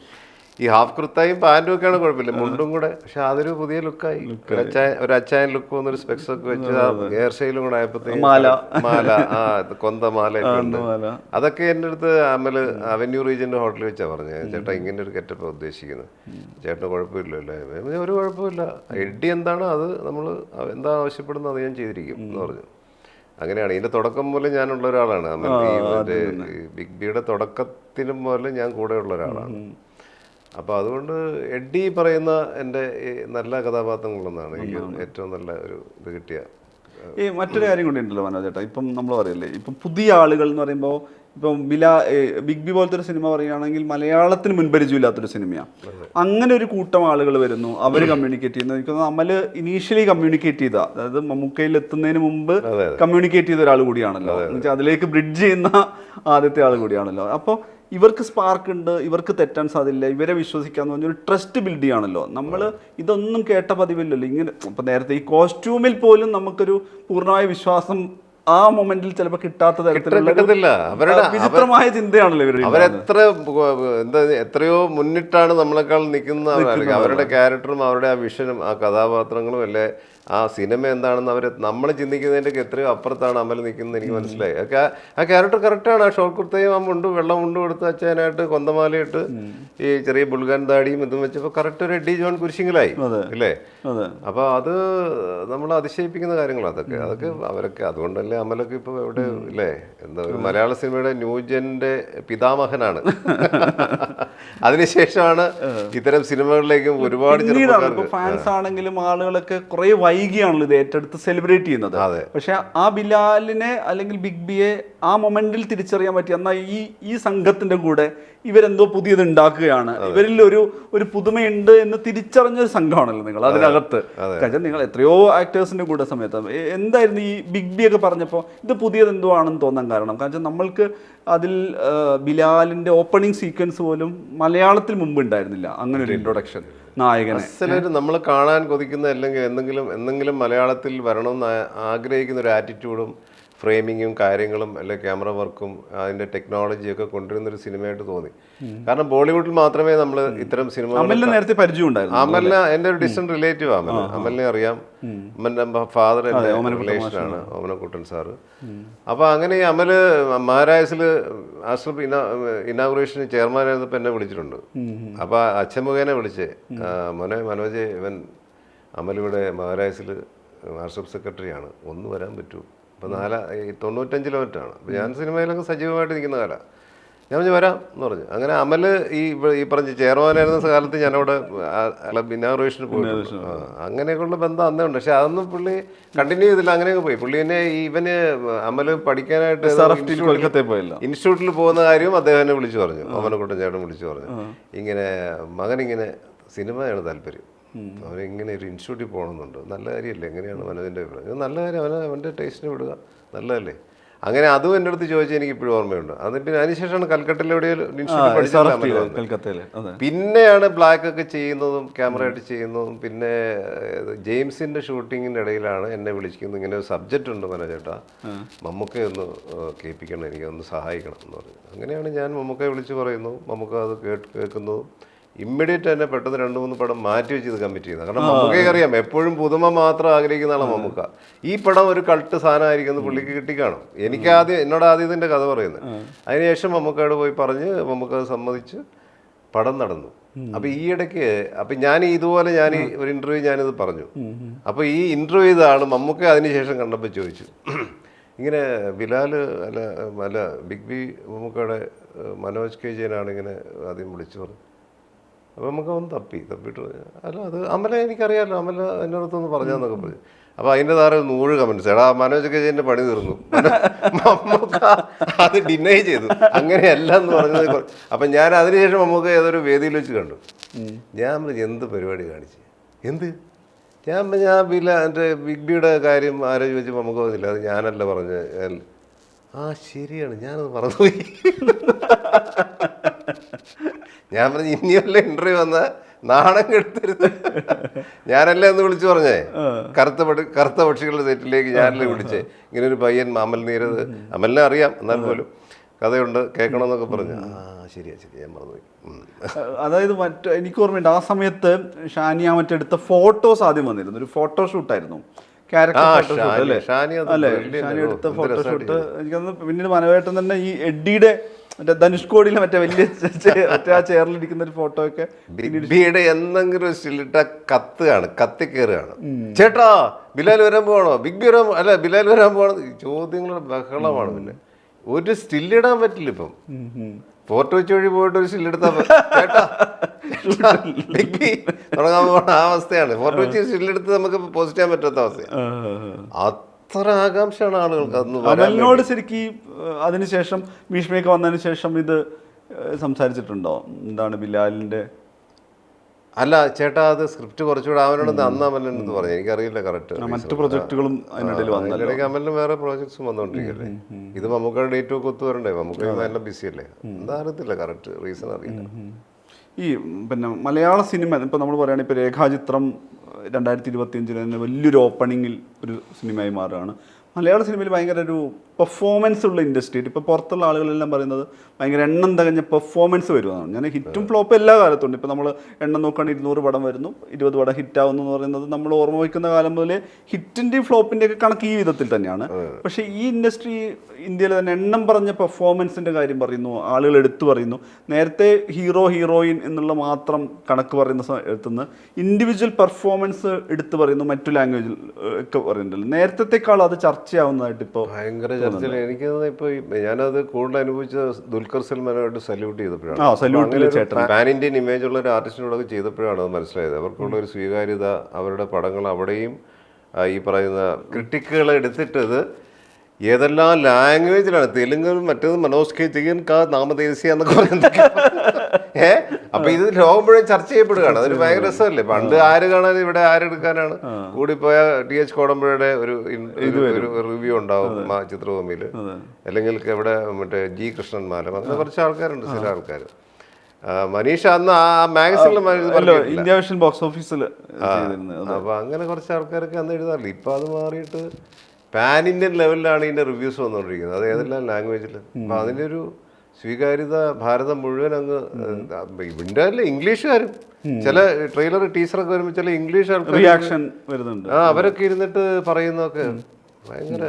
ഈ ഹാഫ് കുർത്തയും പാൻറ്റും ഒക്കെയാണ് കുഴപ്പമില്ല, മുണ്ടും കൂടെ. പക്ഷെ അതൊരു പുതിയ ലുക്കായി, ഒരു അച്ചായൻ ലുക്ക് വന്നൊരു സ്പെക്സ് ഒക്കെ വെച്ച് ഹെയർ സ്റ്റൈലും കൂടെ ആയപ്പോഴത്തേക്കും മാല, കൊന്ത മാലയൊക്കെ ഉണ്ട്. അതൊക്കെ എൻ്റെ അടുത്ത് അമല് അവന്യൂ റീജിയൻ്റെ ഹോട്ടലിൽ വെച്ചാണ് പറഞ്ഞത്, ചേട്ടാ ഇങ്ങനെ ഒരു ഗെറ്റപ്പ് ഉദ്ദേശിക്കുന്നത്, ചേട്ടന് കുഴപ്പമില്ലല്ലേ? ഒരു കുഴപ്പമില്ല, എഡ്ഡി എന്താണോ അത് നമ്മൾ എന്താ ആവശ്യപ്പെടുന്നത് അത് ഞാൻ ചെയ്തിരിക്കും എന്ന് പറഞ്ഞു. അങ്ങനെയാണ് ഇതിന്റെ തുടക്കം മുതൽ ഞാനുള്ള ഒരാളാണ്. ബിഗ് ബിയുടെ തുടക്കത്തിനും മുതൽ ഞാൻ കൂടെ ഉള്ള ഒരാളാണ്. അപ്പോൾ അതുകൊണ്ട് എഡ്ഡി പറയുന്ന എൻ്റെ നല്ല കഥാപാത്രങ്ങളൊന്നാണ് എനിക്ക് ഏറ്റവും നല്ല ഒരു ഇത് കിട്ടിയ. ഈ മറ്റൊരു കാര്യം കൂടി ഉണ്ടല്ലോ മനോജ് ചേട്ടാ, ഇപ്പം നമ്മൾ പറയല്ലേ, ഇപ്പം പുതിയ ആളുകൾ എന്ന് പറയുമ്പോൾ ഇപ്പം ബിഗ് ബി പോലത്തെ ഒരു സിനിമ പറയുകയാണെങ്കിൽ മലയാളത്തിന് മുൻപരിചയമില്ലാത്തൊരു സിനിമയാണ്. അങ്ങനെ ഒരു കൂട്ടം ആളുകൾ വരുന്നു, അവർ കമ്മ്യൂണിക്കേറ്റ് ചെയ്യുന്നത് എനിക്ക് അമല് ഇനീഷ്യലി കമ്മ്യൂണിക്കേറ്റ് ചെയ്ത, അതായത് മമ്മൂക്കയിൽ എത്തുന്നതിന് മുമ്പ് കമ്മ്യൂണിക്കേറ്റ് ചെയ്ത ഒരാൾ കൂടിയാണല്ലോ, എന്നുവെച്ചാൽ അതിലേക്ക് ബ്രിഡ്ജ് ചെയ്യുന്ന ആദ്യത്തെ ആൾ കൂടിയാണല്ലോ. അപ്പോൾ ഇവർക്ക് സ്പാർക്ക് ഉണ്ട്, ഇവർക്ക് തെറ്റാൻ സാധ്യതയില്ല, ഇവരെ വിശ്വസിക്കാന്ന് പറഞ്ഞൊരു ട്രസ്റ്റ് ബിൽഡ് ചെയ്യാണല്ലോ. നമ്മൾ ഇതൊന്നും കേട്ട പതിവില്ലല്ലോ. ഇങ്ങനെ ഇപ്പം നേരത്തെ ഈ കോസ്റ്റ്യൂമിൽ പോലും നമുക്കൊരു പൂർണ്ണമായ വിശ്വാസം ആ മൊമെന്റിൽ ചിലപ്പോൾ കിട്ടാത്ത തരത്തിലുള്ള വിചിത്രമായ ചിന്തയാണല്ലോ ഇവർ. എത്രയോ മുന്നിട്ടാണ് നമ്മളെക്കാൾ നിൽക്കുന്ന അവരുടെ ക്യാരക്ടറും അവരുടെ ആ വിഷനും ആ കഥാപാത്രങ്ങളും അല്ലേ ആ സിനിമ എന്താണെന്ന് നമ്മൾ ചിന്തിക്കുന്നതിൻ്റെ എത്രയോ അപ്പുറത്താണ് അമൽ നിൽക്കുന്നത് എനിക്ക് മനസ്സിലായി. ആ ക്യാരക്ടർ കറക്റ്റാണ്. ആ ഷോർട്ട് കുർത്തയും ആ വെള്ളം മുണ്ടും എടുത്ത് അച്ഛനായിട്ട് കൊന്തമാലയിട്ട് ഈ ചെറിയ ബുൾഗാൻ താടിയും ഇതും വെച്ചപ്പോൾ കറക്റ്റ് ഒരു എഡ്ഡി ജോൺ കുരിശിങ്കലായി അല്ലേ. അപ്പോൾ അത് നമ്മൾ അതിശയിപ്പിക്കുന്ന കാര്യങ്ങളാണ് അതൊക്കെ അവരൊക്കെ. അതുകൊണ്ടല്ലേ അമലൊക്കെ ഇപ്പോൾ എവിടെ ഇല്ലേ, എന്താ ഒരു മലയാള സിനിമയുടെ ന്യൂജന്റെ പിതാമഹനാണ്. അതിനുശേഷമാണ് ഇത്തരം സിനിമകളിലേക്കും ഒരുപാട് ഫാൻസ് ആണെങ്കിലും ആളുകളൊക്കെ കുറെ വൈകിയാണല്ലോ ഇത് ഏറ്റെടുത്ത് സെലിബ്രേറ്റ് ചെയ്യുന്നത്. പക്ഷെ ആ ബിലാലിനെ അല്ലെങ്കിൽ ബിഗ് ബിയെ ആ മൊമെന്റിൽ തിരിച്ചറിയാൻ പറ്റി. എന്നാൽ ഈ സംഘത്തിന്റെ കൂടെ ഇവരെന്തോ പുതിയത് ഉണ്ടാക്കുകയാണ്, ഇവരിൽ ഒരു പുതുമയുണ്ട് എന്ന് തിരിച്ചറിഞ്ഞൊരു സംഘമാണല്ലോ നിങ്ങൾ അതിനകത്ത്. കാരണം നിങ്ങൾ എത്രയോ ആക്ടേഴ്സിന്റെ കൂടെ സമയത്ത് എന്തായിരുന്നു ഈ ബിഗ് ബി ഒക്കെ പറഞ്ഞപ്പോൾ ഇത് പുതിയത് എന്തോ ആണെന്ന് തോന്നാൻ കാരണം? കാരണം നമ്മൾക്ക് അതിൽ ബിലാലിന്റെ ഓപ്പണിംഗ് സീക്വൻസ് പോലും മലയാളത്തിൽ മുമ്പ് ഉണ്ടായിരുന്നില്ല, അങ്ങനെ ഒരു ഇൻട്രൊഡക്ഷൻ നായകനെ. നമ്മൾ കാണാൻ കൊതിക്കുന്ന അല്ലെങ്കിൽ എന്തെങ്കിലും മലയാളത്തിൽ വരണമെന്ന് ആഗ്രഹിക്കുന്ന ഒരു ആറ്റിറ്റ്യൂഡും ഫ്രെയിമിങ്ങും കാര്യങ്ങളും അല്ലെ ക്യാമറ വർക്കും അതിന്റെ ടെക്നോളജിയൊക്കെ കൊണ്ടുവരുന്ന ഒരു സിനിമയായിട്ട് തോന്നി. കാരണം ബോളിവുഡിൽ മാത്രമേ നമ്മൾ ഇത്തരം സിനിമ നേരത്തെ പരിചയമുണ്ടായിരുന്നു. അമലിനെ എൻ്റെ ഒരു ഡിസ്റ്റന്റ് റിലേറ്റീവ് അമലിനെ അറിയാം. അമ്മൻ്റെ ഫാദർ എൻ്റെ റിലേഷനാണ്, ഓമനക്കുട്ടൻ സാറ്. അപ്പോൾ അങ്ങനെ ഈ അമല് മഹാരാജസിൽ ആശ്രമ ഇനാഗുറേഷന് ചെയർമാനായിരുന്നപ്പോൾ എന്നെ വിളിച്ചിട്ടുണ്ട്. അപ്പോൾ അച്ഛൻ മുഖേന വിളിച്ചേ, മനോജ് ഇവൻ അമലിവിടെ മഹാരാജസിൽ ആർഷപ്പ് സെക്രട്ടറിയാണ്, ഒന്ന് വരാൻ പറ്റൂ. അപ്പോൾ 95 കിലോമീറ്ററാണ്. അപ്പോൾ ഞാൻ സിനിമയിലൊക്കെ സജീവമായിട്ട് നിൽക്കുന്ന കാലമാണ്. ഞാൻ പറഞ്ഞു വരാം എന്ന് പറഞ്ഞു. അങ്ങനെ അമല് ഈ പറഞ്ഞ ചെയർമാനായിരുന്ന കാലത്ത് ഞാനവിടെ ഇനാഗുറേഷന് പോയിട്ട് അങ്ങനെയൊക്കെയുള്ള ബന്ധം അന്നേ ഉണ്ട്. പക്ഷെ അതൊന്നും പുള്ളി കണ്ടിന്യൂ ചെയ്തില്ല, അങ്ങനെയൊക്കെ പോയി. പുള്ളി തന്നെ ഇവന് അമല് പഠിക്കാനായിട്ട് ഇൻസ്റ്റിറ്റ്യൂട്ടിൽ പോകുന്ന കാര്യവും അദ്ദേഹം എന്നെ വിളിച്ചു പറഞ്ഞു, ഓമനക്കുട്ടൻ ചേട്ടൻ വിളിച്ചു പറഞ്ഞു, ഇങ്ങനെ മകനിങ്ങനെ സിനിമയാണ് താല്പര്യം, അവനിങ്ങനെ ഒരു ഇൻസ്റ്റിറ്റ്യൂട്ടിൽ പോകണമെന്നുണ്ട്. നല്ല കാര്യമല്ലേ, എങ്ങനെയാണ് മനോജിൻ്റെ അഭിപ്രായം? നല്ല കാര്യം, അവൻ്റെ ടേസ്റ്റിന് വിടുക, നല്ലതല്ലേ. അങ്ങനെ അതും എൻ്റെ അടുത്ത് ചോദിച്ചാൽ എനിക്ക് ഇപ്പോഴും ഓർമ്മയുണ്ട്. അത് പിന്നെ അതിനുശേഷമാണ് കൽക്കട്ടയിൽ എവിടെയും കൽക്കത്തയില്. അതെ. പിന്നെയാണ് ബ്ലാക്ക് ഒക്കെ ചെയ്യുന്നതും ക്യാമറ ആയിട്ട് ചെയ്യുന്നതും. പിന്നെ ജെയിംസിന്റെ ഷൂട്ടിങ്ങിന്റെ ഇടയിലാണ് എന്നെ വിളിക്കുന്നത്, ഇങ്ങനെ ഒരു സബ്ജക്റ്റ് ഉണ്ട് മനോജേട്ടാ, മമ്മൂക്കയെ ഒന്ന് കേൾപ്പിക്കണം, എനിക്ക് ഒന്ന് സഹായിക്കണം എന്ന് പറഞ്ഞു. അങ്ങനെയാണ് ഞാൻ മമ്മൂക്കയെ വിളിച്ച് പറയുന്നു. മമ്മൂക്ക അത് കേൾക്കുന്നതും ഇമ്മീഡിയറ്റ് തന്നെ പെട്ടെന്ന് 2-3 പടം മാറ്റി വെച്ച് ഇത് കമ്മിറ്റ് ചെയ്യുന്നത്. കാരണം മമ്മൂക്കയ്ക്ക് അറിയാം എപ്പോഴും പുതുമ മാത്രം ആഗ്രഹിക്കുന്നതാണ് മമ്മൂക്ക. ഈ പടം ഒരു കൾട്ട് സാധനമായിരിക്കും പുള്ളിക്ക് കിട്ടിക്കാണും. എന്നോട് ആദ്യം ഇതിൻ്റെ കഥ പറയുന്നത്. അതിനുശേഷം മമ്മൂക്കയോട് പോയി പറഞ്ഞ് മമ്മൂക്ക അത് സമ്മതിച്ച് പടം നടന്നു. അപ്പൊ ഈ ഇടയ്ക്ക് ഞാൻ ഇതുപോലെ ഒരു ഇന്റർവ്യൂ ഞാനിത് പറഞ്ഞു. അപ്പൊ ഈ ഇന്റർവ്യൂ ചെയ്ത ആള് മമ്മൂക്ക അതിനുശേഷം കണ്ടപ്പോൾ ചോദിച്ചു, ഇങ്ങനെ ബിലാൽ അല്ല ബിഗ് ബി മമ്മൂക്കയുടെ മനോജ് കെ ജയനാണ് ഇങ്ങനെ ആദ്യം വിളിച്ചു പറഞ്ഞു. അപ്പോൾ നമുക്ക് ഒന്ന് തപ്പിയിട്ട് അല്ല അത് അമല എനിക്കറിയാമല്ലോ, അമല എൻ്റെ അടുത്തൊന്ന് പറഞ്ഞാന്നൊക്കെ പറഞ്ഞു. അപ്പോൾ അതിൻ്റെ താരം 100 കമൻസ്, എടാ മനോജ് കെ ജയൻ്റെ പണി തീർന്നു, മമ്മൂക്ക അത് ഡിനൈ ചെയ്തു, അങ്ങനെയല്ല എന്ന് പറഞ്ഞത്. അപ്പം ഞാൻ അതിനുശേഷം മമ്മൂക്ക ഏതൊരു വേദിയിൽ വെച്ച് കണ്ടു. ഞാൻ എന്ത് പരിപാടി കാണിച്ചു, എന്ത് ഞാൻ എൻ്റെ ബിഗ് ബിയുടെ കാര്യം ആരോ ചോദിച്ചു മമ്മൂക്ക വന്നില്ല, അത് ഞാനല്ല പറഞ്ഞത്. ആ ശരിയാണ്, ഞാനത് മറന്നുപോയി. ഞാൻ പറഞ്ഞു ഇനിയല്ല ഇന്റർവ്യൂ വന്ന നാണം കെടുത്തരുത്, ഞാനല്ലേ ഒന്ന് വിളിച്ചു പറഞ്ഞേ, കറുത്ത പക്ഷികളുടെ സെറ്റിലേക്ക് ഞാനല്ലേ വിളിച്ചേ, ഇങ്ങനെ ഒരു പയ്യൻ അമൽ നീരത്, അമലിനെ അറിയാം എന്നാൽ പോലും കഥയുണ്ട് കേൾക്കണമെന്നൊക്കെ പറഞ്ഞു. ശരിയാ ഞാൻ മറന്നുപോയി. അതായത് എനിക്ക് ഓർമ്മയുണ്ട്, ആ സമയത്ത് ഷാനിയ മറ്റെടുത്ത ഫോട്ടോസ് ആദ്യം വന്നിരുന്നു, ഒരു ഫോട്ടോഷൂട്ടായിരുന്നു, ഷാനി എടുത്ത ഫോട്ടോഷൂട്ട്. എനിക്കന്ന് പിന്നീട് മനോവേട്ടൻ തന്നെ ഈ എഡ്ഡിയുടെ മറ്റേ ധനുഷ്കോടിയിലെ മറ്റേ വലിയ മറ്റേ ആ ചെയറിലിരിക്കുന്ന ഒരു ഫോട്ടോ ഒക്കെ ബിബിയുടെ എന്തെങ്കിലും സ്റ്റില്ലിട്ട കത്തിക്കേറുകയാണ്, ചേട്ടാ ബിലാൽ വരാൻ പോകണോ, ബിഗ് ബി അല്ല ബിലാൽ വരാൻ പോകണോ, ചോദ്യങ്ങളുടെ ബഹളമാണ്. പിന്നെ ഒരു സ്റ്റില്ലിടാൻ പറ്റില്ല ഇപ്പം. ഫോർട്ട് കൊച്ചി വഴി പോയിട്ട് ഒരു സ്റ്റില്ലെടുത്താൽ ചേട്ടാ ബിഗ് ബി തുടങ്ങാൻ പോകുന്ന ആ അവസ്ഥയാണ്. ഫോർട്ട് കൊച്ചി സ്റ്റില്ലെടുത്ത് നമുക്ക് പോസ്റ്റ് ചെയ്യാൻ പറ്റാത്ത അവസ്ഥയാണ്. അത്ര ആകാംക്ഷയാണ് ആളുകൾക്ക്. അമലിനോട് ശരിക്കും അതിനുശേഷം ഭീഷ്മയൊക്കെ വന്നതിന് ശേഷം ഇത് സംസാരിച്ചിട്ടുണ്ടോ, എന്താണ് ബിലാലിന്റെ? അല്ല ചേട്ടാ അത് സ്ക്രിപ്റ്റ് കുറച്ചുകൂടെ അവനോട് അന്ന് അമലിനെന്ന് പറഞ്ഞു, എനിക്കറിയില്ല കറക്റ്റ്. മറ്റു പ്രൊജക്ടുകളും അതിനിടയ്ക്ക് അമലിന് വേറെ പ്രോജക്ട്സും വന്നുകൊണ്ടിരിക്കല്ലേ. ഇത് മമ്മൂക്കയുടെ ഡേറ്റ് ഒക്കെ ഒത്തു വരണ്ടേ, മമ്മൂക്ക നല്ല ബിസി അല്ലേ, എന്താ അറിയത്തില്ല കറക്റ്റ് റീസൺ അറിയില്ല. ഈ പിന്നെ മലയാള സിനിമ ഇപ്പോൾ നമ്മൾ പറയുകയാണെങ്കിൽ ഇപ്പോൾ രേഖാചിത്രം 2025 തന്നെ വലിയൊരു ഓപ്പണിങ്ങിൽ ഒരു സിനിമയായി മാറുകയാണ്. മലയാള സിനിമയിൽ ഭയങ്കര ഒരു പെർഫോമൻസ് ഉള്ള ഇൻഡസ്ട്രി. ഇപ്പോൾ പുറത്തുള്ള ആളുകളെല്ലാം പറയുന്നത് ഭയങ്കര എണ്ണം തികഞ്ഞ പെർഫോമൻസ് വരുന്നതാണ്. ഞാൻ ഹിറ്റും ഫ്ലോപ്പും എല്ലാ കാലത്തുണ്ട്. ഇപ്പോൾ നമ്മൾ എണ്ണം നോക്കുകയാണെങ്കിൽ 200 പടം വരുന്നു, 20 പടം ഹിറ്റാവുന്നു എന്ന് പറയുന്നത് നമ്മൾ ഓർമ്മ വയ്ക്കുന്ന കാലം മുതലേ ഹിറ്റിൻ്റെയും ഫ്ലോപ്പിൻ്റെയൊക്കെ കണക്ക് ഈ വിധത്തിൽ തന്നെയാണ്. പക്ഷേ ഈ ഇൻഡസ്ട്രി ഇന്ത്യയിൽ തന്നെ എണ്ണം പറഞ്ഞ പെർഫോമൻസിൻ്റെ കാര്യം പറയുന്നു, ആളുകൾ എടുത്തു പറയുന്നു. നേരത്തെ ഹീറോ ഹീറോയിൻ എന്നുള്ള മാത്രം കണക്ക് പറയുന്ന എത്തുന്ന ഇൻഡിവിജ്വൽ പെർഫോമൻസ് എടുത്തു പറയുന്നു, മറ്റു ലാംഗ്വേജിൽ ഒക്കെ പറയുന്നുണ്ടല്ലോ. നേരത്തെക്കാളും അത് ചർച്ചയാവുന്നതായിട്ട് ഇപ്പോൾ ഭയങ്കര ചർച്ചയിൽ. എനിക്ക് ഇപ്പോൾ ഞാനത് കൂടുതൽ അനുഭവിച്ച ദുൽഖർ സൽമാനായിട്ട് സല്യൂട്ട് ചെയ്തപ്പോഴാണ്, പാൻ ഇന്ത്യൻ ഇമേജ് ഉള്ള ഒരു ആർട്ടിസ്റ്റിനോടൊക്കെ ചെയ്തപ്പോഴാണ് അത് മനസ്സിലായത്. അവർക്കുള്ള ഒരു സ്വീകാര്യത, അവരുടെ പടങ്ങൾ അവിടെയും ഈ പറയുന്ന ക്രിട്ടിക്കുകളെ എടുത്തിട്ടത് ഏതെല്ലാം ലാംഗ്വേജിലാണ്, തെലുങ്കും മറ്റേത് മനോജ് കെ ജയൻ നാമദേശീയ എന്നൊക്കെ പറയുന്നത്. അപ്പൊ ഇത് ലോകം മുഴുവൻ ചർച്ച ചെയ്യപ്പെടുകയാണ്. അതൊരു ഭയങ്കര രസമല്ലേ. പണ്ട് ആര് കാണാൻ ഇവിടെ ആരെടുക്കാനാണ്, കൂടിപ്പോയ TH കോടമ്പുഴയുടെ ഒരു റിവ്യൂ ഉണ്ടാവും ചിത്രഭൂമിയിൽ, അല്ലെങ്കിൽ ഇവിടെ മറ്റേ G കൃഷ്ണന്മാരും, അങ്ങനെ കുറച്ച് ആൾക്കാരുണ്ട്, ചില ആൾക്കാർ. മനീഷ അന്ന് ആ മാഗസിനിൽ ഇന്ത്യ വിഷൻ ബോക്സ് ഓഫീസിൽ, അപ്പൊ അങ്ങനെ കുറച്ച് ആൾക്കാരൊക്കെ അന്ന് എഴുതാറില്ല. ഇപ്പൊ അത് മാറിയിട്ട് പാൻ ഇന്ത്യൻ ലെവലിലാണ് ഇതിന്റെ റിവ്യൂസ് വന്നുകൊണ്ടിരിക്കുന്നത്, അത് ഏതെല്ലാം ലാംഗ്വേജിൽ. അപ്പൊ അതിൻ്റെ ഒരു സ്വീകാര്യത ഭാരതം മുഴുവൻ അങ്ങ് ഇവിടെ അല്ല, ഇംഗ്ലീഷുകാരും ചില ട്രെയിലർ ടീച്ചറൊക്കെ വരുമ്പോൾ ചില ഇംഗ്ലീഷ് റിയാക്ഷൻ വരുന്നുണ്ട്. അവരൊക്കെ ഇരുന്നിട്ട് പറയുന്നതൊക്കെ ഭയങ്കര.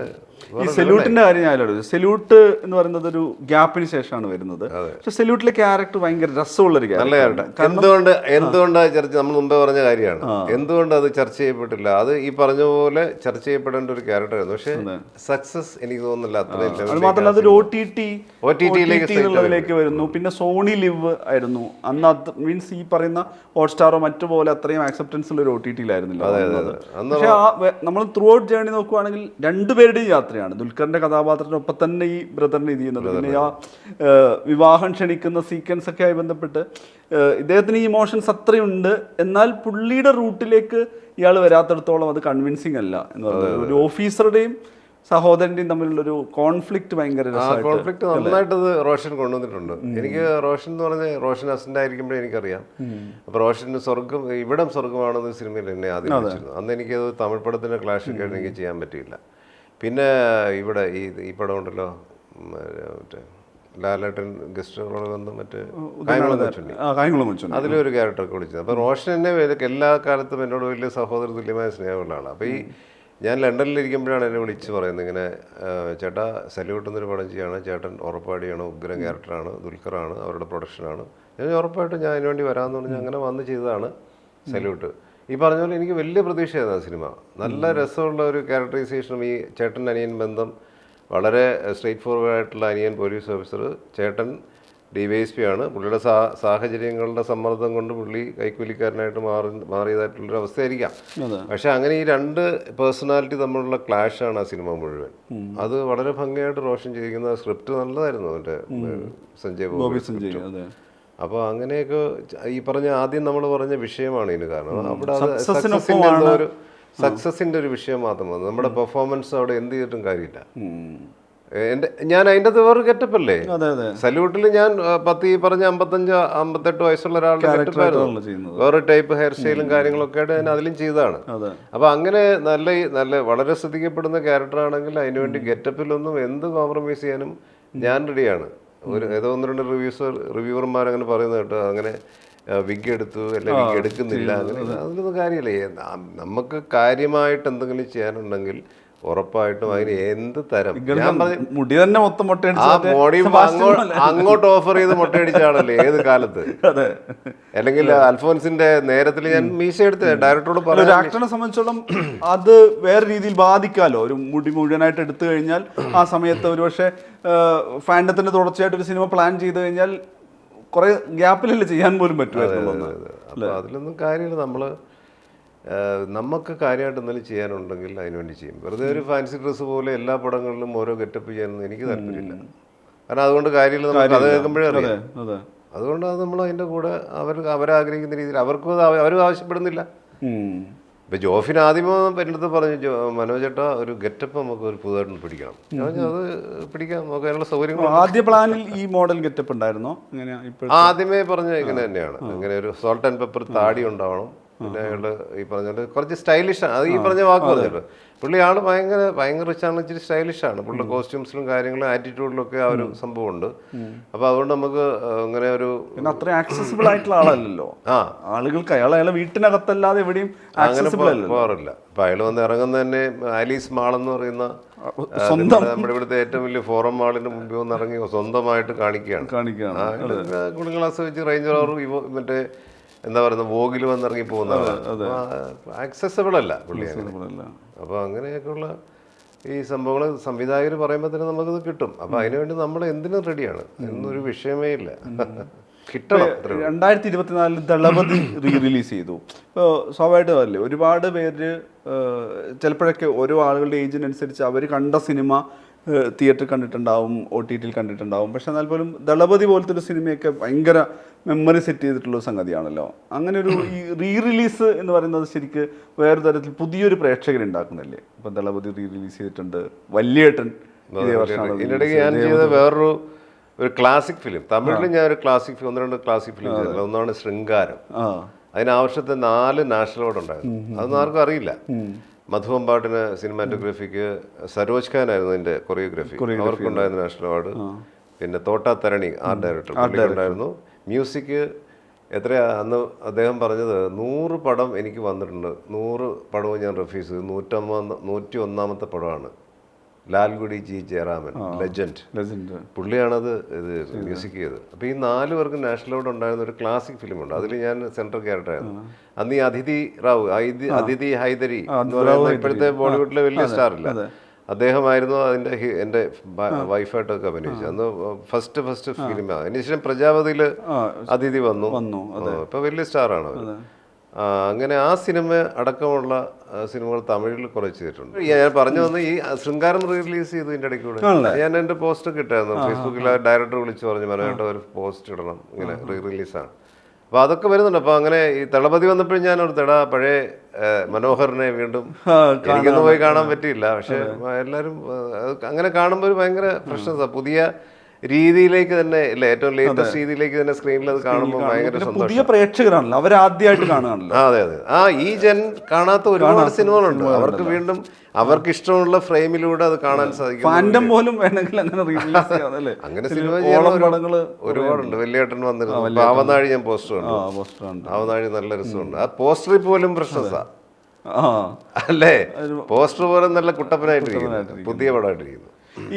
ഈ സെല്യൂട്ടിന്റെ കാര്യം ഞാൻ ആലോചിച്ചു. സെല്യൂട്ട് എന്ന് പറയുന്നത് ഒരു ഗ്യാപ്പിന് ശേഷമാണ് വരുന്നത്. പക്ഷെ സെല്യൂട്ടിലെ ക്യാരക്ടർ ഭയങ്കര രസമുള്ളൊരു ക്യാരക്ടർ. എന്തുകൊണ്ടാണ് ചർച്ച, നമ്മൾ മുമ്പേ പറഞ്ഞ കാര്യമാണ്, എന്തുകൊണ്ട് അത് ചർച്ച ചെയ്യപ്പെട്ടില്ല? അത് ഈ പറഞ്ഞ പോലെ ചർച്ച ചെയ്യപ്പെടേണ്ട ഒരു ക്യാരക്ടറായിരുന്നു. പക്ഷെ സക്സസ് എനിക്ക് തോന്നുന്നില്ല അത്രയും. അത് മാത്രമല്ല അതൊരു OTT വരുന്നു. പിന്നെ സോണി ലിവ് ആയിരുന്നു അന്ന്. അത് മീൻസ് ഈ പറയുന്ന ഹോട്ട്സ്റ്റാറോ മറ്റു പോലെ അത്രയും ആക്സെപ്റ്റൻസ് ഉള്ള ഒരു OTT-ലായിരുന്നില്ല. പക്ഷെ നമ്മൾ ത്രൂ ഔട്ട് ജേർണി നോക്കുവാണെങ്കിൽ രണ്ടുപേരുടെയും യാത്രയാണ്. ദുൽഖറിന്റെ കഥാപാത്രത്തിനൊപ്പം തന്നെ ഈ ബ്രദറിനെ ഇത് ചെയ്യുന്നത്. പിന്നെ ആ വിവാഹം ക്ഷണിക്കുന്ന സീക്വൻസ് ഒക്കെ ആയി ബന്ധപ്പെട്ട് ഇദ്ദേഹത്തിന് ഈ ഇമോഷൻസ് അത്രയുണ്ട്. എന്നാൽ പുള്ളിയുടെ റൂട്ടിലേക്ക് ഇയാൾ വരാത്തിടത്തോളം അത് കൺവിൻസിങ് അല്ല എന്ന് പറയുന്നത്. ഒരു ഓഫീസറുടെയും സഹോദരൻ്റെയും തമ്മിലുള്ളൊരു കോൺഫ്ലിക്റ്റ് ഭയങ്കര ആ കോൺഫ്ലിക്റ്റ് നന്നായിട്ടത് റോഷൻ കൊണ്ടുവന്നിട്ടുണ്ട്. എനിക്ക് റോഷൻ എന്ന് പറഞ്ഞാൽ റോഷൻ അസിസ്റ്റന്റ് ആയിരിക്കുമ്പോഴേ എനിക്കറിയാം. അപ്പോൾ റോഷന് സ്വർഗം ഇവിടം സ്വർഗമാണെന്ന് സിനിമയിൽ എന്നെ ആദ്യം വിളിച്ചിരുന്നു. അന്ന് എനിക്കത് തമിഴ് പടത്തിൻ്റെ ക്ലാഷ് ഒക്കെ എനിക്ക് ചെയ്യാൻ പറ്റിയില്ല. പിന്നെ ഇവിടെ ഈ പടം ഉണ്ടല്ലോ, മറ്റേ ലാലേട്ടൻ ഗസ്റ്റുകളോട് വന്ന് മറ്റേ കായംകുളം കൊച്ചുണ്ണി അതിലൊരു ക്യാരക്ടറൊക്കെ വിളിച്ചത്. അപ്പോൾ റോഷൻ എന്നെ എല്ലാ കാലത്തും എന്നോട് വലിയ സഹോദര തുല്യമായ സ്നേഹമുള്ള ആളാണ്. അപ്പോൾ ഞാൻ ലണ്ടനിലിരിക്കുമ്പോഴാണ് എന്നെ വിളിച്ച് പറയുന്നത്, ഇങ്ങനെ ചേട്ടാ സല്യൂട്ട് എന്നൊരു പടം ചെയ്യാണ്, ചേട്ടൻ ഉറപ്പാടിയാണ്, ഉഗ്രം ക്യാരക്ടറാണ്, ദുൽഖറാണ്, അവരുടെ പ്രൊഡക്ഷനാണ്. ഞാൻ ഉറപ്പായിട്ടും ഞാൻ അതിന് വേണ്ടി വരാമെന്ന് പറഞ്ഞ് അങ്ങനെ വന്ന് ചെയ്തതാണ് സല്യൂട്ട്. ഈ പറഞ്ഞ പോലെ എനിക്ക് വലിയ പ്രതീക്ഷയായിരുന്നു ആ സിനിമ. നല്ല രസമുള്ള ഒരു ക്യാരക്ടറൈസേഷനും ഈ ചേട്ടൻ അനിയൻ ബന്ധം, വളരെ സ്ട്രെയിറ്റ് ഫോർവേഡ് ആയിട്ടുള്ള അനിയൻ പോലീസ് ഓഫീസർ, ചേട്ടൻ DYSP ആണ്. പുള്ളിയുടെ സാഹചര്യങ്ങളുടെ സമ്മർദ്ദം കൊണ്ട് പുള്ളി കൈക്കൂലിക്കാരനായിട്ട് മാറിയതായിട്ടുള്ളൊരു അവസ്ഥയായിരിക്കാം. പക്ഷെ അങ്ങനെ ഈ രണ്ട് പേഴ്സണാലിറ്റി തമ്മിലുള്ള ക്ലാഷാണ് ആ സിനിമ മുഴുവൻ. അത് വളരെ ഭംഗിയായിട്ട് റോഷൻ ചെയ്തിരിക്കുന്ന സ്ക്രിപ്റ്റ് നല്ലതായിരുന്നു. മറ്റേ സഞ്ജയ് ബോബി. അപ്പോൾ അങ്ങനെയൊക്കെ ഈ പറഞ്ഞ ആദ്യം നമ്മൾ പറഞ്ഞ വിഷയമാണ് ഇതിന് കാരണം. അവിടെ അത് സക്സസിൻ്റെ ഒരു വിഷയം മാത്രം വന്നു. നമ്മുടെ പെർഫോമൻസ് അവിടെ എന്ത് ചെയ്തിട്ടും കാര്യമില്ല. ഞാൻ അതിൻ്റെ അകത്ത് വേറൊരു ഗെറ്റപ്പല്ലേ, സല്യൂട്ടിൽ ഞാൻ 55-58 വയസ്സുള്ള ഒരാളുടെ ഗെറ്റപ്പായിരുന്നു, വേറെ ടൈപ്പ് ഹെയർ സ്റ്റൈലും കാര്യങ്ങളൊക്കെ ആയിട്ട് ഞാൻ അതിലും ചെയ്തതാണ്. അപ്പോൾ അങ്ങനെ നല്ല വളരെ ശ്രദ്ധിക്കപ്പെടുന്ന ക്യാരക്ടറാണെങ്കിൽ അതിനുവേണ്ടി ഗെറ്റപ്പിലൊന്നും എന്ത് കോംപ്രമൈസ് ചെയ്യാനും ഞാൻ റെഡിയാണ്. ഏതോ 1-2 റിവ്യൂവർമാർ അങ്ങനെ പറയുന്നത് കേട്ടോ, അങ്ങനെ വിഗ് എടുത്തു അല്ലെങ്കിൽ വിഗ് എടുക്കുന്നില്ല, അങ്ങനെ അതിലൊന്നും കാര്യമില്ല. നമുക്ക് കാര്യമായിട്ട് എന്തെങ്കിലും ചെയ്യാനുണ്ടെങ്കിൽ ഉറപ്പായിട്ടും അതിന് എന്ത് തരം മുടി തന്നെ മൊത്തം അങ്ങോട്ട് ഓഫർ ചെയ്ത് മുട്ടയടിച്ചാണല്ലേ ഏത് കാലത്ത്. അല്ലെങ്കിൽ അൽഫോൻസിന്റെ നേരത്തിൽ ഞാൻ മീശ എടുത്ത് ഡയറക്ടറോട് പറഞ്ഞു, ആക്ടറിനെ സംബന്ധിച്ചോളം അത് വേറെ രീതിയിൽ ബാധിക്കാലോ. ഒരു മുടി മുഴുവനായിട്ട് എടുത്തു കഴിഞ്ഞാൽ ആ സമയത്ത് ഒരുപക്ഷെ ഫാൻഡത്തിന്റെ തുടർച്ചയായിട്ട് ഒരു സിനിമ പ്ലാൻ ചെയ്ത് കഴിഞ്ഞാൽ കുറെ ഗ്യാപ്പിലല്ലേ ചെയ്യാൻ പോലും പറ്റുമായിരുന്നു. അപ്പോൾ അതിലൊന്നും കാര്യമില്ല. നമുക്ക് കാര്യമായിട്ട് എന്തെങ്കിലും ചെയ്യാനുണ്ടെങ്കിൽ അതിനുവേണ്ടി ചെയ്യും. വെറുതെ ഒരു ഫാൻസി ഡ്രസ്സ് പോലെ എല്ലാ പടങ്ങളിലും ഓരോ ഗെറ്റപ്പ് ചെയ്യാനൊന്നും എനിക്ക് താല്പര്യമില്ല. കാരണം അതുകൊണ്ട് കാര്യമില്ല, നമുക്ക് അത് കേൾക്കുമ്പോഴേ അറിയാം. അതുകൊണ്ട് അത് നമ്മൾ അതിൻ്റെ കൂടെ അവരാഗ്രഹിക്കുന്ന രീതിയിൽ അവരും ആവശ്യപ്പെടുന്നില്ല. ഇപ്പം ജോഫിന് ആദ്യമേ എൻ്റെ അടുത്ത് പറഞ്ഞു, മനോജേട്ടാ ഒരു ഗെറ്റപ്പ് നമുക്ക് ഒരു പുതുതായിട്ട് പിടിക്കണം. അത് പിടിക്കാം, നമുക്ക് അതിനുള്ള സൗകര്യങ്ങൾ. ആദ്യ പ്ലാനിൽ ഈ മോഡൽ ഗെറ്റപ്പ് ഉണ്ടായിരുന്നോ? ആദ്യമേ പറഞ്ഞ ഇങ്ങനെ തന്നെയാണ്, ഇങ്ങനെ ഒരു സോൾട്ട് ആൻഡ് പെപ്പർ താടി ഉണ്ടാവണം, പിന്നെ അയാള് ഈ പറഞ്ഞ കുറച്ച് സ്റ്റൈലിഷാണ്. അത് ഈ പറഞ്ഞ വാക്ക് പറഞ്ഞല്ലോ, പുള്ളി ആള് ഭയങ്കര റിച്ചാണ്, ഇച്ചിരി സ്റ്റൈലിഷാണ്. പുള്ളിയുടെ കോസ്റ്റ്യൂംസിലും കാര്യങ്ങളും ആറ്റിറ്റ്യൂഡിലും ഒക്കെ ആ ഒരു സംഭവം ഉണ്ട്. അപ്പൊ അതുകൊണ്ട് നമുക്ക് അങ്ങനെ ഒരു അത്ര ആക്സസിബിൾ ആയിട്ടുള്ള ആളല്ലല്ലോ ആളുകൾക്ക്. അയാളെ വീട്ടിനകത്തല്ലാതെ എവിടെയും അങ്ങനെ പോകാറില്ല. അപ്പൊ അയാൾ വന്ന് ഇറങ്ങുന്ന തന്നെ ആലീസ് മാൾ എന്ന് പറയുന്ന നമ്മുടെ ഇവിടുത്തെ ഏറ്റവും വലിയ ഫോറം മാളിന്റെ മുമ്പിൽ വന്ന് ഇറങ്ങി സ്വന്തമായിട്ട് കാണിക്കുകയാണ്. കൂളിംഗ് ഗ്ലാസ് വെച്ച് റേഞ്ച് റോവർ മറ്റേ എന്താ പറയുക വോഗിൽ വന്നിറങ്ങി പോകുന്നതാണ്. ആക്സസബിൾ അല്ല പുള്ളി. അപ്പോൾ അങ്ങനെയൊക്കെയുള്ള ഈ സംഭവങ്ങൾ സംവിധായകർ പറയുമ്പോൾ തന്നെ നമുക്കത് കിട്ടും. അപ്പോൾ അതിനുവേണ്ടി നമ്മൾ എന്തിനും റെഡിയാണ്, എന്നൊരു വിഷയമേ ഇല്ല, കിട്ടണം. 2024 ദളപതി റിലീസ് ചെയ്തു. ഇപ്പോൾ സ്വാഭാവികമല്ലേ ഒരുപാട് പേര് ചിലപ്പോഴൊക്കെ ഓരോ ആളുകളുടെ ഏജിനനുസരിച്ച് അവർ കണ്ട സിനിമ തിയേറ്ററിൽ കണ്ടിട്ടുണ്ടാവും, OTT കണ്ടിട്ടുണ്ടാവും. പക്ഷെ എന്നാൽ പോലും ദളപതി പോലത്തെ ഒരു സിനിമയൊക്കെ ഭയങ്കര മെമ്മറി സെറ്റ് ചെയ്തിട്ടുള്ളൊരു സംഗതിയാണല്ലോ. അങ്ങനെ ഒരു ഈ റിലീസ് എന്ന് പറയുന്നത് ശരിക്ക് വേറെ തരത്തിൽ പുതിയൊരു പ്രേക്ഷകരെ ഉണ്ടാക്കുന്നില്ലേ? ഇപ്പം ദളപതി റിലീസ് ചെയ്തിട്ടുണ്ട്, വല്യേട്ടൻ ഇതിനിടയ്ക്ക് ഞാൻ ചെയ്ത വേറൊരു ക്ലാസിക് ഫിലിം, തമിഴിൽ ഞാൻ ഒരു ക്ലാസിക് 1-2 ക്ലാസിക് ഫിലിം ചെയ്തില്ല. ഒന്നാണ് ശൃംഗാരം. അതിന് ആ വർഷത്തെ 4 നാഷണൽ അവാർഡ് ഉണ്ടായിരുന്നു. അതൊന്നും ആർക്കും അറിയില്ല. മധുവമ്പാട്ടിന് സിനിമാറ്റോഗ്രാഫിക്ക്, സരോജ് ഖാൻ ആയിരുന്നു അതിൻ്റെ കൊറിയോഗ്രാഫി, അവർക്കുണ്ടായിരുന്നു നാഷണൽ അവാർഡ്. പിന്നെ തോട്ടാ തരണി ആർട്ട് ഡയറക്ടർ ഉണ്ടായിരുന്നു. മ്യൂസിക് എത്രയാ അന്ന് അദ്ദേഹം പറഞ്ഞത്, 100 പടം എനിക്ക് വന്നിട്ടുണ്ട്, 100 പടവും ഞാൻ റെഫ്യൂസ് ചെയ്തു. 101ാമത്തെ പടമാണ് ലാൽഗുഡി ജി ജയറാമൻ, ലെജൻഡ്. പുള്ളിയാണത് ഇത് മ്യൂസിക് ചെയ്തത്. അപ്പോൾ ഈ 4 പേർക്ക് നാഷണൽ അവാർഡ് ഉണ്ടായിരുന്ന ഒരു ക്ലാസിക് ഫിലിമുണ്ട്. അതിൽ ഞാൻ സെൻട്രൽ ക്യാരക്ടറായിരുന്നു. അന്ന് ഈ അതിഥി ഹൈദരി എന്ന് പറയുന്ന ഇപ്പോഴത്തെ ബോളിവുഡിലെ വലിയ സ്റ്റാറില്ല, അദ്ദേഹമായിരുന്നു അതിൻ്റെ എൻ്റെ വൈഫായിട്ടൊക്കെ അഭിനയിച്ചത്. അന്ന് ഫസ്റ്റ് ഫിലിമാണ്. അതിനുശേഷം പ്രജാപതിയിൽ അതിഥി വന്നു. ഇപ്പോൾ വലിയ സ്റ്റാറാണ് അവർ. അങ്ങനെ ആ സിനിമ അടക്കമുള്ള സിനിമകൾ തമിഴിൽ കുറേ ചെയ്തിട്ടുണ്ട്. ഞാൻ പറഞ്ഞു വന്ന് ഈ ശൃംഗാരം റിലീസ് ചെയ്തു. ഇതിൻ്റെ ഇടയ്ക്ക് കൂടെ ഞാൻ എൻ്റെ പോസ്റ്റ് ഇട്ടായിരുന്നു ഫേസ്ബുക്കിൽ. ഡയറക്ടർ വിളിച്ച് പറഞ്ഞു, മനോഹരമായിട്ട് ഒരു പോസ്റ്റ് ഇടണം, ഇങ്ങനെ റിലീസാണ്. അപ്പോൾ അതൊക്കെ വരുന്നുണ്ട്. അപ്പോൾ അങ്ങനെ ഈ തളപതി വന്നപ്പോഴും ഞാൻ ഒരു പഴയ മനോഹറിനെ വീണ്ടും എനിക്കൊന്നും പോയി കാണാൻ പറ്റിയില്ല. പക്ഷെ എല്ലാവരും അങ്ങനെ കാണുമ്പോൾ ഒരു ഭയങ്കര ഫ്രഷ്നസ്സാണ്. പുതിയ രീതിയിലേക്ക് തന്നെ ഇല്ല, ഏറ്റവും ലേറ്റസ്റ്റ് രീതിയിലേക്ക് തന്നെ സ്ക്രീനിൽ അത് കാണുമ്പോൾ ഭയങ്കര സന്തോഷം. പുതിയ പ്രേക്ഷകരാണല്ലോ, അവരാദ്യമായിട്ട് കാണുകയാണല്ലോ. അതെ അതെ. ഈ ജൻ കാണാത്ത ഒരുപാട് സിനിമകളുണ്ട്. അവർക്ക് വീണ്ടും അവർക്ക് ഇഷ്ടമുള്ള ഫ്രെയിമിലൂടെ അത് കാണാൻ സാധിക്കും. ഫാൻഡം പോലും വേണമെങ്കിൽ അങ്ങനെ റിലീസ് ചെയ്യാം. അങ്ങനെ സിനിമ ഒരുപാടുണ്ട്. വലിയേട്ടൻ വന്നിരുന്നു. പാവനാഴി ഞാൻ പോസ്റ്റർ കണ്ടു. പാവനാഴി നല്ല രസമുണ്ട്. ആ പോസ്റ്ററിൽ പോലും പ്രശ്നസാ അല്ലേ? പോസ്റ്റർ പോലും നല്ല കുട്ടപ്പനായിട്ടിരിക്കുന്നു, പുതിയ പടമായിട്ടിരിക്കുന്നു.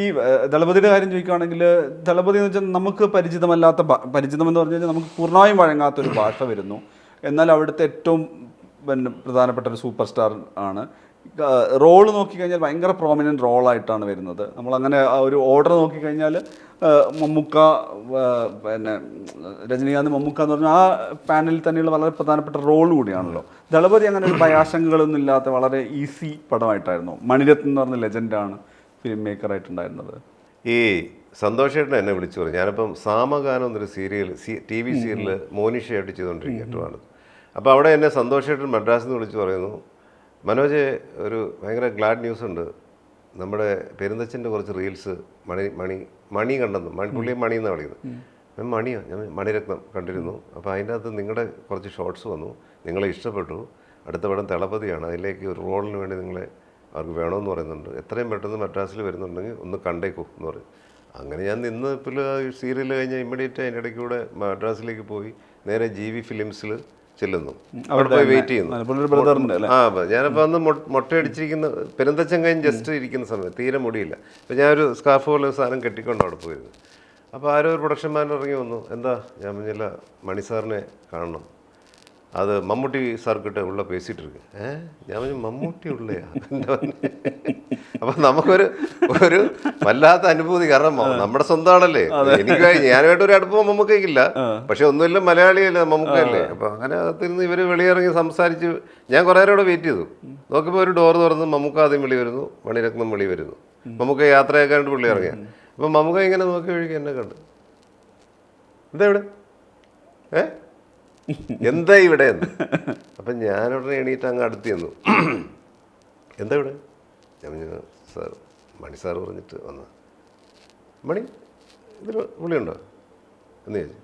ഈ ദളപതിയുടെ കാര്യം ചോദിക്കുകയാണെങ്കിൽ, ദളപതി എന്ന് വെച്ചാൽ നമുക്ക് പരിചിതം എന്ന് പറഞ്ഞു കഴിഞ്ഞാൽ നമുക്ക് പൂർണ്ണമായും വഴങ്ങാത്തൊരു ഭാഷ വരുന്നു. എന്നാൽ അവിടുത്തെ ഏറ്റവും പ്രധാനപ്പെട്ട ഒരു സൂപ്പർ സ്റ്റാർ ആണ്. റോള് നോക്കിക്കഴിഞ്ഞാൽ ഭയങ്കര പ്രോമിനൻറ്റ് റോളായിട്ടാണ് വരുന്നത്. നമ്മളങ്ങനെ ആ ഒരു ഓർഡർ നോക്കിക്കഴിഞ്ഞാൽ മമ്മൂക്ക, രജനീകാന്ത്, മമ്മൂക്ക എന്ന് പറഞ്ഞാൽ ആ പാനലിൽ തന്നെയുള്ള വളരെ പ്രധാനപ്പെട്ട റോൾ കൂടിയാണല്ലോ. ദളപതി അങ്ങനെ ഒരു ഭയാശങ്കകളൊന്നും ഇല്ലാത്ത വളരെ ഈസി പടമായിട്ടായിരുന്നു. മണിരത്നം എന്ന് പറഞ്ഞ ലെജൻഡാണ് ഫിലിം മേക്കറായിട്ടുണ്ടായിരുന്നത്. ഈ സന്തോഷേട്ടൻ എന്നെ വിളിച്ചു പറഞ്ഞു. ഞാനിപ്പം സാമഗാനം എന്നൊരു സീരിയൽ TV സീരിയൽ മോനിഷയായിട്ട് ചെയ്തുകൊണ്ടിരിക്കുകയാണ്. അപ്പോൾ അവിടെ എന്നെ സന്തോഷേട്ടൻ മദ്രാസിൽ നിന്ന് വിളിച്ച് പറയുന്നു, മനോജ് ഒരു ഭയങ്കര ഗ്ലാഡ് ന്യൂസ് ഉണ്ട്. നമ്മുടെ പെരുന്തച്ഛൻ്റെ കുറച്ച് റീൽസ് മണി കണ്ടെന്നു. പുള്ളിയെ മണി എന്നാണ് വിളിക്കുന്നത്. മണിയോ? ഞാൻ മണിരത്നം കണ്ടിരുന്നു. അപ്പോൾ അതിൻ്റെ അകത്ത് നിങ്ങളുടെ കുറച്ച് ഷോർട്സ് വന്നു, നിങ്ങളെ ഇഷ്ടപ്പെട്ടു. അടുത്ത പടം തളപതിയാണ്, അതിലേക്ക് ഒരു റോളിന് വേണ്ടി നിങ്ങളെ അവർക്ക് വേണമെന്ന് പറയുന്നുണ്ട്. എത്രയും പെട്ടെന്ന് മദ്രാസിൽ വരുന്നുണ്ടെങ്കിൽ ഒന്ന് കണ്ടേക്കൂ എന്ന് പറയും. അങ്ങനെ ഞാൻ നിന്ന് ഇപ്പോൾ സീരിയൽ കഴിഞ്ഞാൽ ഇമ്മീഡിയറ്റ് അതിൻ്റെ ഇടയ്ക്ക് കൂടെ മദ്രാസിലേക്ക് പോയി നേരെ GV ഫിലിംസിൽ ചെല്ലുന്നു. അവിടെ പോയി വെയിറ്റ് ചെയ്യുന്നു. ഞാനപ്പോൾ അന്ന് മൊട്ടയടിച്ചിരിക്കുന്ന പെരുന്തച്ചൻ കഴിഞ്ഞ് ജസ്റ്റ് ഇരിക്കുന്ന സമയത്ത് തീരെ മുടിയില്ല. അപ്പോൾ ഞാനൊരു സ്കാർഫ് പോലെ സാധനം കെട്ടിക്കൊണ്ട് അവിടെ പോയിരുന്നു. അപ്പോൾ ആരോ ഒരു പ്രൊഡക്ഷൻ മാനേജർ ഇറങ്ങി വന്നു. എന്താ? ഞാൻ പറഞ്ഞില്ല, മണി സാറിനെ കാണണം, അത് മമ്മൂട്ടി സാർക്കിട്ട് ഉള്ള പേസിട്ട് ഇருக்கு. ഞാൻ പറഞ്ഞു മമ്മൂട്ടി ഉള്ളയാ? അപ്പം നമുക്കൊരു വല്ലാത്ത അനുഭൂതി. കാരണം നമ്മുടെ സ്വന്തം ആളല്ലേ. എനിക്ക് ഞാനായിട്ട് ഒരു അടുപ്പം മമ്മൂക്കയ്ക്കില്ല, പക്ഷെ ഒന്നുമില്ല, മലയാളിയല്ലേ, മമ്മൂക്കയല്ലേ. അപ്പം അങ്ങനെ അകത്തിരുന്ന് ഇവർ വെളിയിറങ്ങി സംസാരിച്ച് ഞാൻ കുറേ നേരം അവിടെ വെയിറ്റ് ചെയ്തു. നോക്കിയപ്പോൾ ഒരു ഡോർ തുറന്ന് മമ്മൂക്ക ആദ്യം വിളി വരുന്നു, മണിരത്നം വിളി വരുന്നു. മമ്മൂക്ക യാത്രയാക്കാണ്ട് പുള്ളി ഇറങ്ങിയ. അപ്പം മമ്മൂക്ക ഇങ്ങനെ നോക്കി ഒഴുകി എന്നെ കണ്ടു. എന്താ ഇവിടെ? എന്താ ഇവിടെ എന്ന്. അപ്പം ഞാനുടനെ എണീറ്റ് അങ്ങ് അടുത്ത് ചെന്നു. എന്താ ഇവിടെ? ഞാൻ പറഞ്ഞു, സാർ മണി സാർ പറഞ്ഞിട്ട് വന്ന. മണി ഇതിൽ പുള്ളിയുണ്ടോ എന്ന് ചോദിച്ചു.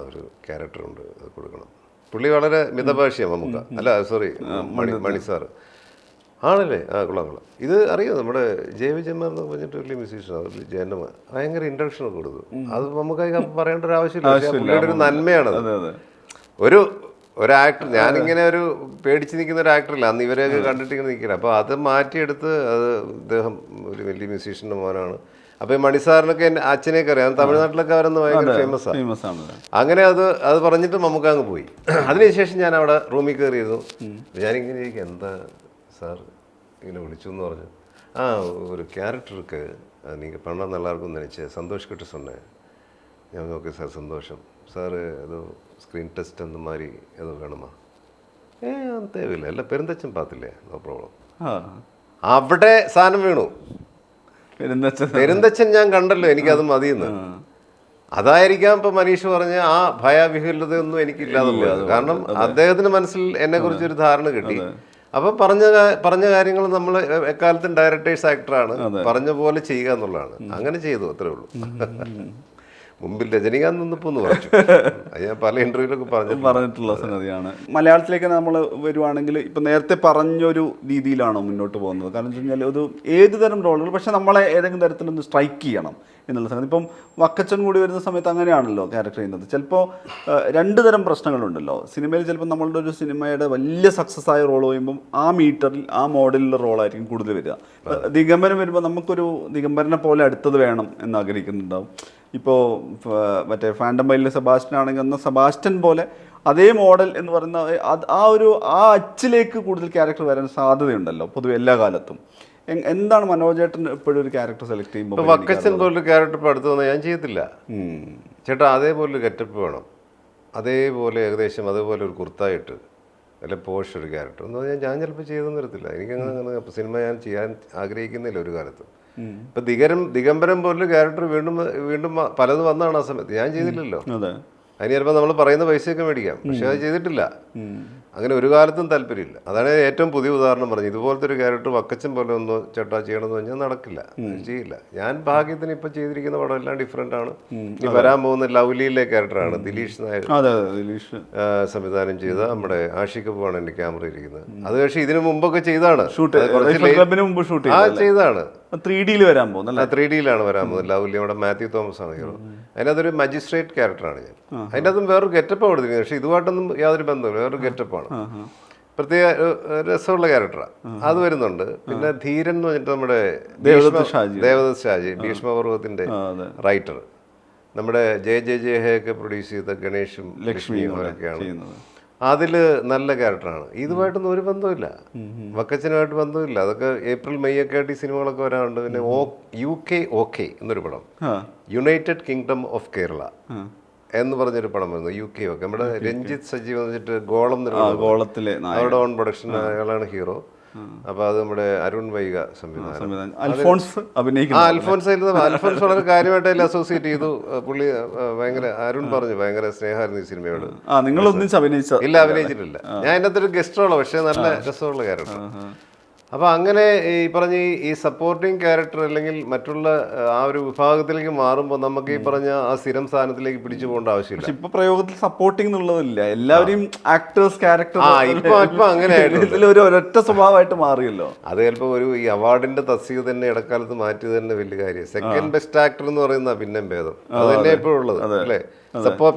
ഒരു ക്യാരക്ടറുണ്ട്, അത് കൊടുക്കണം. പുള്ളി വളരെ മിതഭാഷയാണ് മമ്മൂക്ക. അല്ല സോറി, മണി സാറ് ആണല്ലേ? കൊള്ളാം. ഇത് അറിയാം, നമ്മുടെ ജയവിജയന്മാർ എന്ന് പറഞ്ഞിട്ട് വലിയ മ്യൂസീഷ്യനാണ്. ജയൻ്റെ ഭയങ്കര ഇൻട്രഡക്ഷനൊക്കെ കൊടുത്തു. അത് നമുക്ക് പറയേണ്ട ഒരു ആവശ്യമില്ല. പുള്ളിയുടെ ഒരു നന്മയാണത്. ഒരു ആക്ടർ, ഞാനിങ്ങനെ ഒരു പേടിച്ച് നിൽക്കുന്ന ഒരു ആക്ടറില്ല, അന്ന് ഇവരെയൊക്കെ കണ്ടിട്ടിങ്ങനെ നിൽക്കില്ല. അപ്പോൾ അത് മാറ്റിയെടുത്ത് അദ്ദേഹം ഒരു വലിയ മ്യൂസീഷ്യൻ്റെ മോനാണ്. അപ്പോൾ ഈ മണിസാറിനൊക്കെ എൻ്റെ അച്ഛനെയൊക്കെ അറിയാം, തമിഴ്നാട്ടിലൊക്കെ അവരൊന്ന് ഭയങ്കര ഫേമസ് ആണ്. അങ്ങനെ അത് പറഞ്ഞിട്ട് നമുക്ക് അങ്ങ് പോയി. അതിനുശേഷം ഞാൻ അവിടെ റൂമിൽ കയറിയിരുന്നു. ഞാനിങ്ങനെ ഇരിക്കും, എന്താ സാർ ഇങ്ങനെ വിളിച്ചു എന്ന് പറഞ്ഞു. ഒരു ക്യാരക്ടർക്ക് நீங்கள் பண்ண நல்லா இருக்கும்னு நினச்சேன், சந்தோஷ் கிட்ட சொன்னேன். ഞാൻ ഓക്കെ സാർ, സന്തോഷം. സാറ് ഏതോ സ്ക്രീൻ ടെസ്റ്റ് എന്ന മാതിരി ഏതോ വേണമാ? അത് തേവില്ല, അല്ല പെരുന്തച്ഛൻ പാത്തില്ലേ, നോ പ്രോബ്ലം. അവിടെ സാധനം വീണു. പെരുന്തച്ഛൻ ഞാൻ കണ്ടല്ലോ, എനിക്കത് മതിയെന്ന്. അതായിരിക്കാം ഇപ്പം മനീഷ് പറഞ്ഞ ആ ഭയവിഹുലതയൊന്നും എനിക്കില്ലാതെ പോയത്. കാരണം അദ്ദേഹത്തിന് മനസ്സിൽ എന്നെ കുറിച്ചൊരു ധാരണ കിട്ടി. അപ്പം പറഞ്ഞ കാര്യങ്ങൾ നമ്മൾ എക്കാലത്തും ഡയറക്ടേഴ്സ് ആക്ടറാണ്, പറഞ്ഞ പോലെ ചെയ്യുക എന്നുള്ളതാണ്. അങ്ങനെ ചെയ്തു, അത്രേ ഉള്ളൂ. മുമ്പിൽ രജനീകാന്ത് നിന്നിപ്പോൾ ഒന്ന് പറഞ്ഞു, അത് ഞാൻ പല ഇൻ്റർവ്യൂലൊക്കെ പറഞ്ഞിട്ടുള്ള സംഗതിയാണ്. മലയാളത്തിലേക്ക് നമ്മൾ വരുവാണെങ്കിൽ ഇപ്പം നേരത്തെ പറഞ്ഞൊരു രീതിയിലാണോ മുന്നോട്ട് പോകുന്നത്? കാരണം എന്ന് വെച്ച് കഴിഞ്ഞാൽ ഒരു ഏത് തരം റോളുകൾ, പക്ഷെ നമ്മളെ ഏതെങ്കിലും തരത്തിലൊന്ന് സ്ട്രൈക്ക് ചെയ്യണം എന്നുള്ള സംഗതി. ഇപ്പം വക്കച്ചൻ കൂടി വരുന്ന സമയത്ത് അങ്ങനെയാണല്ലോ ക്യാരക്ടർ ചെയ്യുന്നത്. ചിലപ്പോൾ രണ്ട് തരം പ്രശ്നങ്ങളുണ്ടല്ലോ സിനിമയിൽ. ചിലപ്പോൾ നമ്മളുടെ ഒരു സിനിമയുടെ വലിയ സക്സസ് ആയ റോൾ ചെയ്യുമ്പം ആ മീറ്ററിൽ ആ മോഡലിലുള്ള റോളായിരിക്കും കൂടുതൽ വരിക. ദിഗംബരം വരുമ്പോൾ നമുക്കൊരു ദിഗംബരനെ പോലെ അടുത്തത് വേണം എന്ന് ആഗ്രഹിക്കുന്നുണ്ടാവും. ഇപ്പോൾ മറ്റേ ഫാൻഡം ബൈലിലെ സെബാസ്റ്റ്യൻ ആണെങ്കിൽ എന്നാൽ സെബാസ്റ്റ്യൻ പോലെ അതേ മോഡൽ എന്ന് പറയുന്ന ആ അച്ചിലേക്ക് കൂടുതൽ ക്യാരക്ടർ വരാൻ സാധ്യതയുണ്ടല്ലോ പൊതുവെ എല്ലാ കാലത്തും. എന്താണ് മനോജേട്ടൻ എപ്പോഴും ഒരു ക്യാരക്ടർ സെലക്ട് ചെയ്യുമ്പോൾ? വക്കച്ചൻ പോലൊരു ക്യാരക്ടർ ഇപ്പോൾ അടുത്ത് വന്നാൽ ഞാൻ ചെയ്യത്തില്ല ചേട്ടാ. അതേപോലൊരു ഗെറ്റപ്പ് വേണം, അതേപോലെ ഏകദേശം അതേപോലെ ഒരു കുർത്തായിട്ട് അല്ലെ പോഷ് ഒരു ക്യാരക്ടർ എന്ന് പറഞ്ഞാൽ ഞാൻ ചിലപ്പോൾ ചെയ്തെന്ന് വരത്തില്ല. എനിക്കങ്ങനെ സിനിമ ഞാൻ ചെയ്യാൻ ആഗ്രഹിക്കുന്നില്ല ഒരു കാലത്തും. ഇപ്പം ദിഗംബരം പോലൊരു ക്യാരക്ടർ വീണ്ടും പലത് വന്നതാണ് ആ സമയത്ത്. ഞാൻ ചെയ്തില്ലല്ലോ. അതിന് ചിലപ്പോൾ നമ്മൾ പറയുന്ന പൈസയൊക്കെ മേടിക്കാം, പക്ഷെ അത് ചെയ്തിട്ടില്ല. അങ്ങനെ ഒരു കാലത്തും താല്പര്യമില്ല. അതാണ് ഏറ്റവും പുതിയ ഉദാഹരണം പറഞ്ഞു. ഇതുപോലത്തെ ഒരു ക്യാരക്ടർ വക്കച്ചൻ പോലെ ഒന്ന് ചേട്ടാ ചെയ്യണമെന്ന് പറഞ്ഞാൽ നടക്കില്ല, ചെയ്യില്ല. ഞാൻ ഭാഗ്യത്തിന് ഇപ്പം ചെയ്തിരിക്കുന്ന പടം എല്ലാം ഡിഫറെൻ്റ് ആണ്. ഈ വരാൻ പോകുന്ന ലവ്ലിയിലെ ക്യാരക്ടറാണ് ദിലീഷ് നായർ സംവിധാനം ചെയ്ത നമ്മുടെ ആഷിഖ് കപൂറാണ് എൻ്റെ ക്യാമറ ഇരിക്കുന്നത്. അത് പക്ഷേ ഇതിനു മുമ്പൊക്കെ ചെയ്താണ്, ചെയ്താണ് 3Dയിൽ വരാൻ പോകുന്നത്. 3Dയിലാണ് വരാൻ പോകുന്നത്. ലവ്ലി നമ്മുടെ മാത്യു തോമസ് ആണ് ഹീറോ. അതിനകത്തൊരു മജിസ്ട്രേറ്റ് ക്യാരക്ടറാണ് ഞാൻ. അതിൻ്റെ അതും വേറൊരു ഗെറ്റപ്പാണ് കൊടുത്തിരിക്കുന്നത്, പക്ഷേ ഇതുമായിട്ടൊന്നും യാതൊരു ബന്ധമില്ല, വേറൊരു ഗെറ്റപ്പാണ്. പ്രത്യേക രസമുള്ള ക്യാരക്ടറാണ്, അത് വരുന്നുണ്ട്. പിന്നെ ധീരൻ എന്ന് പറഞ്ഞിട്ട് നമ്മുടെ ദേവദത്ത് ഷാജി ഭീഷ്മപർവ്വത്തിന്റെ റൈറ്റർ, നമ്മുടെ ജയ ഹേ ഒക്കെ പ്രൊഡ്യൂസ് ചെയ്ത ഗണേഷും ലക്ഷ്മിയും അവരൊക്കെയാണ്. അതിൽ നല്ല ക്യാരക്ടറാണ്. ഇതുമായിട്ടൊന്നും ഒരു ബന്ധമില്ല, വക്കച്ചനുമായിട്ട് ബന്ധമില്ല. അതൊക്കെ ഏപ്രിൽ മെയ് ഒക്കെ ആയിട്ട് ഈ സിനിമകളൊക്കെ വരാറുണ്ട്. പിന്നെ UK എന്നൊരു പടം, യുണൈറ്റഡ് കിങ്ഡം ഓഫ് കേരള എന്ന് പറഞ്ഞൊരു പടം വരുന്നു. UK ഒക്കെ നമ്മുടെ രഞ്ജിത്ത് സജീവ് എന്ന് വെച്ചിട്ട് ഗോളത്തിലെ അവരുടെ ഓൺ പ്രൊഡക്ഷൻ, അയാളാണ് ഹീറോ. അപ്പൊ അത് നമ്മുടെ അരുൺ വൈഗ സംവിധാനം. അൽഫോൻസ് വളരെ കാര്യമായിട്ട് അതിൽ അസോസിയേറ്റ് ചെയ്തു. പുള്ളി ഭയങ്കര, അരുൺ പറഞ്ഞു ഭയങ്കര സ്നേഹമായിരുന്നു ഈ സിനിമയോട്. ഇല്ല, അഭിനയിച്ചിട്ടില്ല. ഞാൻ അതിൻ്റെ അകത്തൊരു ഗസ്റ്റ് റോളാണ്, പക്ഷേ നല്ല രസമുള്ള ക്യാരക്ടർ. അപ്പോൾ അങ്ങനെ ഈ പറഞ്ഞ ഈ സപ്പോർട്ടിങ് ക്യാരക്ടർ അല്ലെങ്കിൽ മറ്റുള്ള ആ ഒരു വിഭാഗത്തിലേക്ക് മാറുമ്പോൾ നമുക്ക് ഈ പറഞ്ഞ ആ സ്ഥിരം സ്ഥാനത്തിലേക്ക് പിടിച്ചു പോകേണ്ട ആവശ്യമില്ല. ഇപ്പൊ പ്രയോഗത്തിൽ സപ്പോർട്ടിംഗ് എന്നുള്ളതില്ല, എല്ലാവരും ആക്ടേഴ്സ് ക്യാരക്ടർ ഇപ്പൊ അങ്ങനെ ഒരൊറ്റ സ്വഭാവമായിട്ട് മാറിയല്ലോ. അത് ചിലപ്പോൾ ഒരു ഈ അവാർഡിന്റെ തസ്തിക തന്നെ ഇടക്കാലത്ത് മാറ്റിയത് തന്നെ വലിയ കാര്യം. സെക്കൻഡ് ബെസ്റ്റ് ആക്ടർ എന്ന് പറയുന്ന പിന്നെ ഭേദം അത് തന്നെ ഇപ്പോഴും ഉള്ളത് അല്ലേ.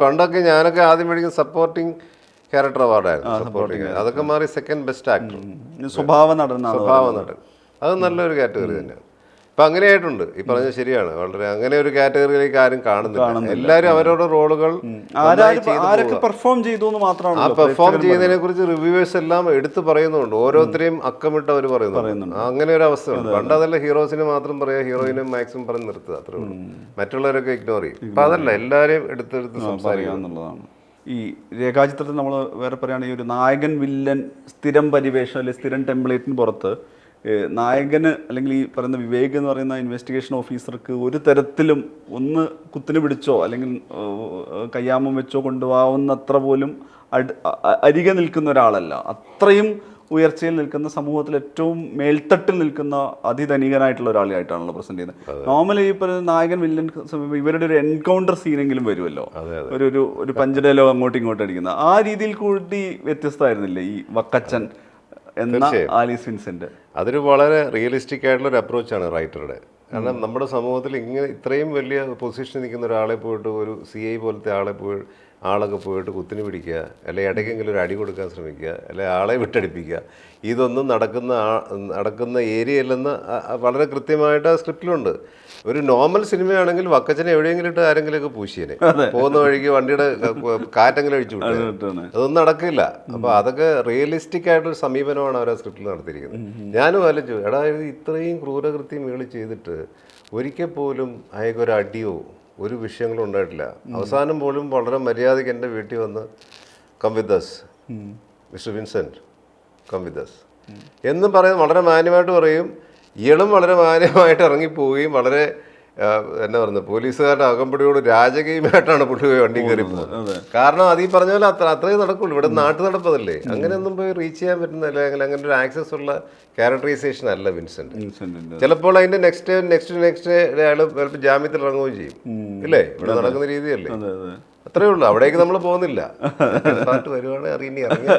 പണ്ടൊക്കെ ഞാനൊക്കെ ആദ്യം മേടിക്കുന്ന സപ്പോർട്ടിംഗ് ക്യാരക്ടർ അവാർഡായിരുന്നു, സപ്പോർട്ടിങ്. അതൊക്കെ മാറി സെക്കൻഡ് ബെസ്റ്റ് ആക്ടർ, സ്വഭാവ നടൻ. അത് നല്ലൊരു കാറ്റഗറി തന്നെയാണ്. ഇപ്പം അങ്ങനെയായിട്ടുണ്ട്. ഈ പറഞ്ഞത് ശരിയാണ്, വളരെ അങ്ങനെ ഒരു കാറ്റഗറിയിലേക്ക് ആരും കാണുന്നില്ല. എല്ലാവരും അവരുടെ റോളുകൾ പെർഫോം ചെയ്തു എന്ന് മാത്രമാണ്. ആ പെർഫോം ചെയ്യുന്നതിനെ കുറിച്ച് റിവ്യൂവേഴ്സ് എല്ലാം എടുത്തു പറയുന്നുണ്ട്, ഓരോരുത്തരെയും അക്കമിട്ട് അവർ പറയുന്നുണ്ട്. അങ്ങനെ ഒരു അവസ്ഥയുണ്ട്. പണ്ട് അതല്ല, ഹീറോസിനെ മാത്രം പറയാ, ഹീറോയിനെ മാക്സിമം പറഞ്ഞ് നിർത്തുക, അത്രേ ഉള്ളൂ. മറ്റുള്ളവരൊക്കെ ഇഗ്നോർ ചെയ്യും. ഇപ്പം അതല്ല, എല്ലാവരെയും എടുത്തെടുത്ത് സംസാരിക്കുക എന്നുള്ളതാണ്. ഈ രേഖാചിത്രത്തിൽ നമ്മൾ വേറെ പറയുകയാണെങ്കിൽ ഒരു നായകൻ വില്ലൻ സ്ഥിരം പരിവേഷം അല്ലെങ്കിൽ സ്ഥിരം ടെംപ്ലേറ്റിന് പുറത്ത് നായകന് അല്ലെങ്കിൽ ഈ പറയുന്ന വിവേക് എന്ന് പറയുന്ന ഇൻവെസ്റ്റിഗേഷൻ ഓഫീസർക്ക് ഒരു തരത്തിലും ഒന്ന് കുത്തിന് പിടിച്ചോ അല്ലെങ്കിൽ കയ്യാമം വെച്ചോ കൊണ്ടുപോകാവുന്നത്ര പോലും അരികെ നിൽക്കുന്ന ഒരാളല്ല. അത്രയും ഉയർച്ചയിൽ നിൽക്കുന്ന, സമൂഹത്തിൽ ഏറ്റവും മേൽത്തട്ടിൽ നിൽക്കുന്ന അതിധനികനായിട്ടുള്ള ഒരാളായിട്ടാണല്ലോ പ്രസന്റ് ചെയ്യുന്നത്. നോർമലി ഈ പറയുന്ന നായകൻ വില്ലൻ ഇവരുടെ ഒരു എൻകൗണ്ടർ സീനെങ്കിലും വരുമല്ലോ, ഒരു പഞ്ചഡയലോഗ് അങ്ങോട്ടും ഇങ്ങോട്ടും അടിക്കുന്ന ആ രീതിയിൽ കൂടി വ്യത്യസ്തമായിരുന്നില്ലേ ഈ വക്കച്ചൻ എന്ന ആലീസ് വിൻസെന്റ്? അതൊരു വളരെ റിയലിസ്റ്റിക് ആയിട്ടുള്ള ഒരു അപ്രോച്ചാണ് റൈറ്ററുടെ. കാരണം നമ്മുടെ സമൂഹത്തിൽ ഇങ്ങനെ ഇത്രയും വലിയ പൊസിഷനിൽ നിൽക്കുന്ന ഒരാളെ പോയിട്ട്, ഒരു CI പോലത്തെ ആളൊക്കെ പോയിട്ട് കുത്തിന് പിടിക്കുക, അല്ലെങ്കിൽ ഇടയ്ക്കെങ്കിലും ഒരു അടി കൊടുക്കാൻ ശ്രമിക്കുക, അല്ലെങ്കിൽ ആളെ വിട്ടടിപ്പിക്കുക, ഇതൊന്നും നടക്കുന്ന ഏരിയയിലെന്ന് വളരെ കൃത്യമായിട്ട് ആ സ്ക്രിപ്റ്റിലുണ്ട്. ഒരു നോർമൽ സിനിമയാണെങ്കിൽ വക്കച്ചനെ എവിടെയെങ്കിലും ഇട്ട് ആരെങ്കിലുമൊക്കെ പൂശിയനെ, പോകുന്ന വഴിക്ക് വണ്ടിയുടെ കാറ്റെങ്കിലും അഴിച്ചു വിട്ടു, അതൊന്നും നടക്കില്ല. അപ്പോൾ അതൊക്കെ റിയലിസ്റ്റിക് ആയിട്ടൊരു സമീപനമാണ് അവർ ആ സ്ക്രിപ്റ്റിൽ നടത്തിയിരിക്കുന്നത്. ഞാനും ആലോചിച്ചു, എടാ ഇത്രയും ക്രൂരകൃത്യം ഇയാൾ ചെയ്തിട്ട് ഒരിക്കൽ പോലും അയാൾക്കൊരു അടിയോ ഒരു വിഷയങ്ങളും ഉണ്ടായിട്ടില്ല. അവസാനം പോലും വളരെ മര്യാദയ്ക്ക് എൻ്റെ വീട്ടിൽ വന്ന് come with us mister Vincent, come with us എന്നും പറയും, വളരെ മാന്യമായിട്ട് പറയും. ഇയാളും വളരെ മാന്യമായിട്ട് ഇറങ്ങിപ്പോവുകയും വളരെ എന്നാ പറയുന്നത്, പോലീസുകാരുടെ അകമ്പടിയോട് രാജകീയമായിട്ടാണ് പുള്ളി പോയി വണ്ടി കയറി പോകുന്നത്. കാരണം അത് ഈ പറഞ്ഞ പോലെ അത്രയും നടക്കുള്ളൂ, ഇവിടെ നാട്ടു നടപ്പതല്ലേ, അങ്ങനെയൊന്നും പോയി റീച്ച് ചെയ്യാൻ പറ്റുന്ന, അല്ലെങ്കിൽ അങ്ങനെ ഒരു ആക്സസ് ഉള്ള ക്യാരക്ടറൈസേഷൻ അല്ല വിൻസെന്റ്. ചിലപ്പോൾ അതിന്റെ നെക്സ്റ്റ് ഡേ അയാൾ ചിലപ്പോൾ ജാമ്യത്തിൽ ഇറങ്ങുകയും ചെയ്യും, ഇല്ലേ? ഇവിടെ നടക്കുന്ന രീതിയല്ലേ, അത്രേ ഉള്ളൂ. അവിടേക്ക് നമ്മൾ പോകുന്നില്ല. പാട്ട് വരുവാണെങ്കിൽ അറിയിനി ഇറങ്ങി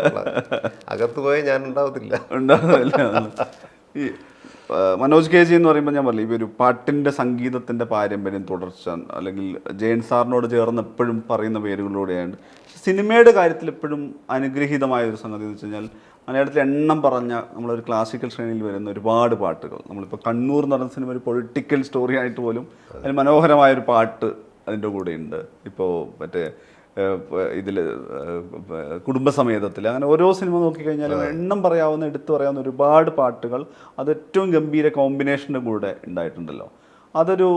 അകത്ത് പോയാൽ ഞാൻ ഉണ്ടാവത്തില്ല. ഈ മനോജ് KG എന്ന് പറയുമ്പോൾ ഞാൻ പറഞ്ഞു, ഈ ഒരു പാട്ടിൻ്റെ സംഗീതത്തിൻ്റെ പാരമ്പര്യം തുടർച്ച, അല്ലെങ്കിൽ ജയൻ സാറിനോട് ചേർന്ന് എപ്പോഴും പറയുന്ന പേരുകളിലൂടെയാണ്. സിനിമയുടെ കാര്യത്തിൽ എപ്പോഴും അനുഗ്രഹീതമായൊരു സംഗതി എന്ന് വെച്ച് കഴിഞ്ഞാൽ, മലയാളത്തിൽ എണ്ണം പറഞ്ഞ നമ്മളൊരു ക്ലാസിക്കൽ ശ്രേണിയിൽ വരുന്ന ഒരുപാട് പാട്ടുകൾ. നമ്മളിപ്പോൾ കണ്ണൂർ നടന്ന സിനിമ ഒരു പൊളിറ്റിക്കൽ സ്റ്റോറി ആയിട്ട് പോലും അതിൽ മനോഹരമായൊരു പാട്ട് അതിൻ്റെ കൂടെയുണ്ട്. ഇപ്പോൾ മറ്റേ ഇതിൽ കുടുംബസമേതത്തിൽ, അങ്ങനെ ഓരോ സിനിമ നോക്കിക്കഴിഞ്ഞാലും എണ്ണം പറയാവുന്ന, എടുത്തു പറയാവുന്ന ഒരുപാട് പാട്ടുകൾ അത് ഏറ്റവും ഗംഭീര കോമ്പിനേഷൻ്റെ കൂടെ ഉണ്ടായിട്ടുണ്ടല്ലോ. അതൊരു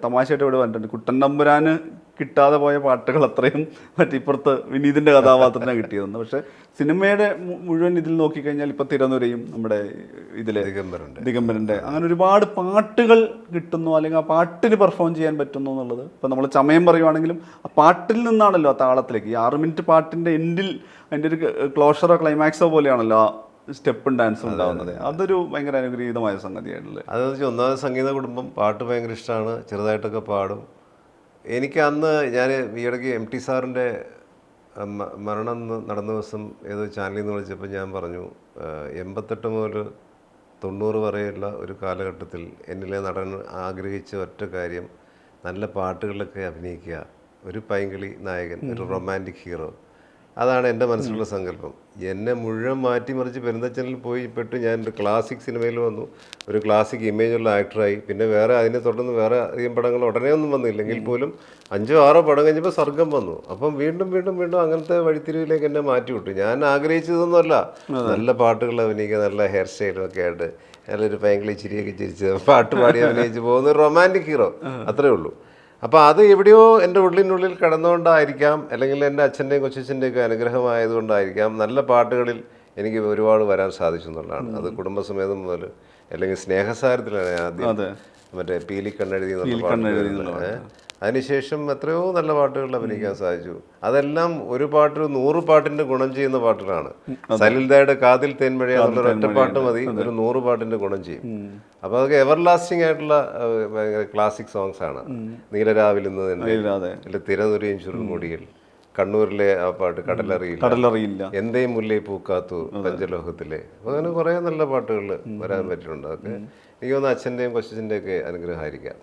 തമാശയായിട്ട് ഇവിടെ പറഞ്ഞിട്ടുണ്ട്. കുട്ടൻ തമ്പുരാന് കിട്ടാതെ പോയ പാട്ടുകൾ അത്രയും മറ്റിപ്പുറത്ത് വിനീതിൻ്റെ കഥാപാത്രത്തിന് കിട്ടിയതെന്ന്. പക്ഷേ സിനിമയുടെ മുഴുവൻ ഇതിൽ നോക്കിക്കഴിഞ്ഞാൽ ഇപ്പോൾ തിരനുരയും നമ്മുടെ ഇതിലെ ദിഗംബരൻ്റെ അങ്ങനെ ഒരുപാട് പാട്ടുകൾ കിട്ടുന്നു, അല്ലെങ്കിൽ ആ പാട്ടിന് പെർഫോം ചെയ്യാൻ പറ്റുന്നു എന്നുള്ളത്. ഇപ്പം നമ്മൾ ചമയം പറയുവാണെങ്കിലും ആ പാട്ടിൽ നിന്നാണല്ലോ ആ താളത്തിലേക്ക്. ഈ 6 മിനിറ്റ് പാട്ടിൻ്റെ എൻഡിൽ അതിൻ്റെ ഒരു ക്ലോഷറോ ക്ലൈമാക്സോ പോലെയാണല്ലോ ആ സ്റ്റെപ്പും ഡാൻസും ഉണ്ടാകുന്നത്. അതൊരു ഭയങ്കര അനുഗ്രഹീതമായ സംഗതിയായിട്ടുള്ളത്. അതെന്ന് വെച്ചാൽ ഒന്നാമത് സംഗീത കുടുംബം, പാട്ട് ഭയങ്കര ഇഷ്ടമാണ്, ചെറുതായിട്ടൊക്കെ പാടും. എനിക്ക് അന്ന് ഞാൻ ഈയിടയ്ക്ക് MT സാറിൻ്റെ മരണം നടന്ന ദിവസം ഏതോ ചാനലിൽ നിന്ന് വിളിച്ചപ്പോൾ ഞാൻ പറഞ്ഞു 88 മുതൽ 90 വരെയുള്ള ഒരു കാലഘട്ടത്തിൽ എന്നിലെ നടൻ ആഗ്രഹിച്ച ഒറ്റ കാര്യം നല്ല പാട്ടുകളിലൊക്കെ അഭിനയിക്കുക, ഒരു പൈങ്കിളി നായകൻ, ഒരു റൊമാൻറ്റിക് ഹീറോ. അതാണ് എൻ്റെ മനസ്സിലുള്ള സങ്കല്പം. എന്നെ മുഴുവൻ മാറ്റിമറിച്ച് പെരുന്തച്ചനിൽ പോയി പെട്ട് ഞാൻ ഒരു ക്ലാസിക് സിനിമയിൽ വന്നു, ഒരു ക്ലാസിക് ഇമേജുള്ള ആക്ടറായി. പിന്നെ വേറെ അതിനെ തുടർന്ന് വേറെ അധികം പടങ്ങൾ ഉടനെ ഒന്നും വന്നില്ലെങ്കിൽ പോലും 5 6 പടം കഴിഞ്ഞപ്പോൾ സർഗം വന്നു. അപ്പം വീണ്ടും വീണ്ടും വീണ്ടും അങ്ങനത്തെ വഴിത്തിരിവിലേക്ക് എന്നെ മാറ്റി വിട്ടു. ഞാൻ ആഗ്രഹിച്ചതൊന്നുമല്ല, നല്ല പാട്ടുകൾ അഭിനയിക്കുക, നല്ല ഹെയർ സ്റ്റൈലും ഒക്കെ ആയിട്ട് നല്ലൊരു പൈങ്കിളി ചിരിയൊക്കെ ചിരിച്ച് പാട്ട് പാടി അഭിനയിച്ച് പോകുന്ന ഒരു റൊമാൻറ്റിക് ഹീറോ, അത്രേ ഉള്ളൂ. അപ്പോൾ അത് എവിടെയോ എൻ്റെ ഉള്ളിനുള്ളിൽ കടന്നുകൊണ്ടായിരിക്കാം, അല്ലെങ്കിൽ എൻ്റെ അച്ഛൻ്റെയും കൊച്ചച്ഛൻ്റെയൊക്കെ അനുഗ്രഹമായതുകൊണ്ടായിരിക്കാം നല്ല പാട്ടുകളിൽ എനിക്ക് ഒരുപാട് വരാൻ സാധിച്ചു എന്നുള്ളതാണ്. അത് കുടുംബസമേതം മുതൽ, അല്ലെങ്കിൽ സ്നേഹസാരത്തിലാണ് ആദ്യം മറ്റേ പീലിക്കണ്ണെഴുതി എന്നുള്ള പാട്ട്, അതിനുശേഷം എത്രയോ നല്ല പാട്ടുകളിൽ അഭിനയിക്കാൻ സാധിച്ചു. അതെല്ലാം ഒരു പാട്ട് 100 പാട്ടിൻ്റെ ഗുണം ചെയ്യുന്ന പാട്ടുകളാണ്. സലിൽദയുടെ കാതിൽ തേൻമഴ എന്നുള്ളൊരു ഒറ്റ പാട്ട് മതി, ഒരു 100 പാട്ടിൻ്റെ ഗുണം ചെയ്യും. അപ്പോൾ അതൊക്കെ എവർ ലാസ്റ്റിംഗ് ആയിട്ടുള്ള ഭയങ്കര ക്ലാസിക് സോങ്സ് ആണ്. നീലരാവിൽ ഇന്ന് തന്നെ, തിരനുരയും ചുരുൾമുടിയിൽ, കണ്ണൂരിലെ ആ പാട്ട് കടലറിയില്ല, എന്തേയും മുല്ലേ പൂക്കാത്തു പഞ്ചലോഹത്തിലെ, അങ്ങനെ കുറേ നല്ല പാട്ടുകൾ വരാൻ പറ്റിയിട്ടുണ്ട്. അതൊക്കെ എനിക്ക് തോന്നുന്നു അച്ഛൻ്റെയും കൊച്ചച്ഛൻ്റെയും ഒക്കെ അനുഗ്രഹമായിരിക്കാം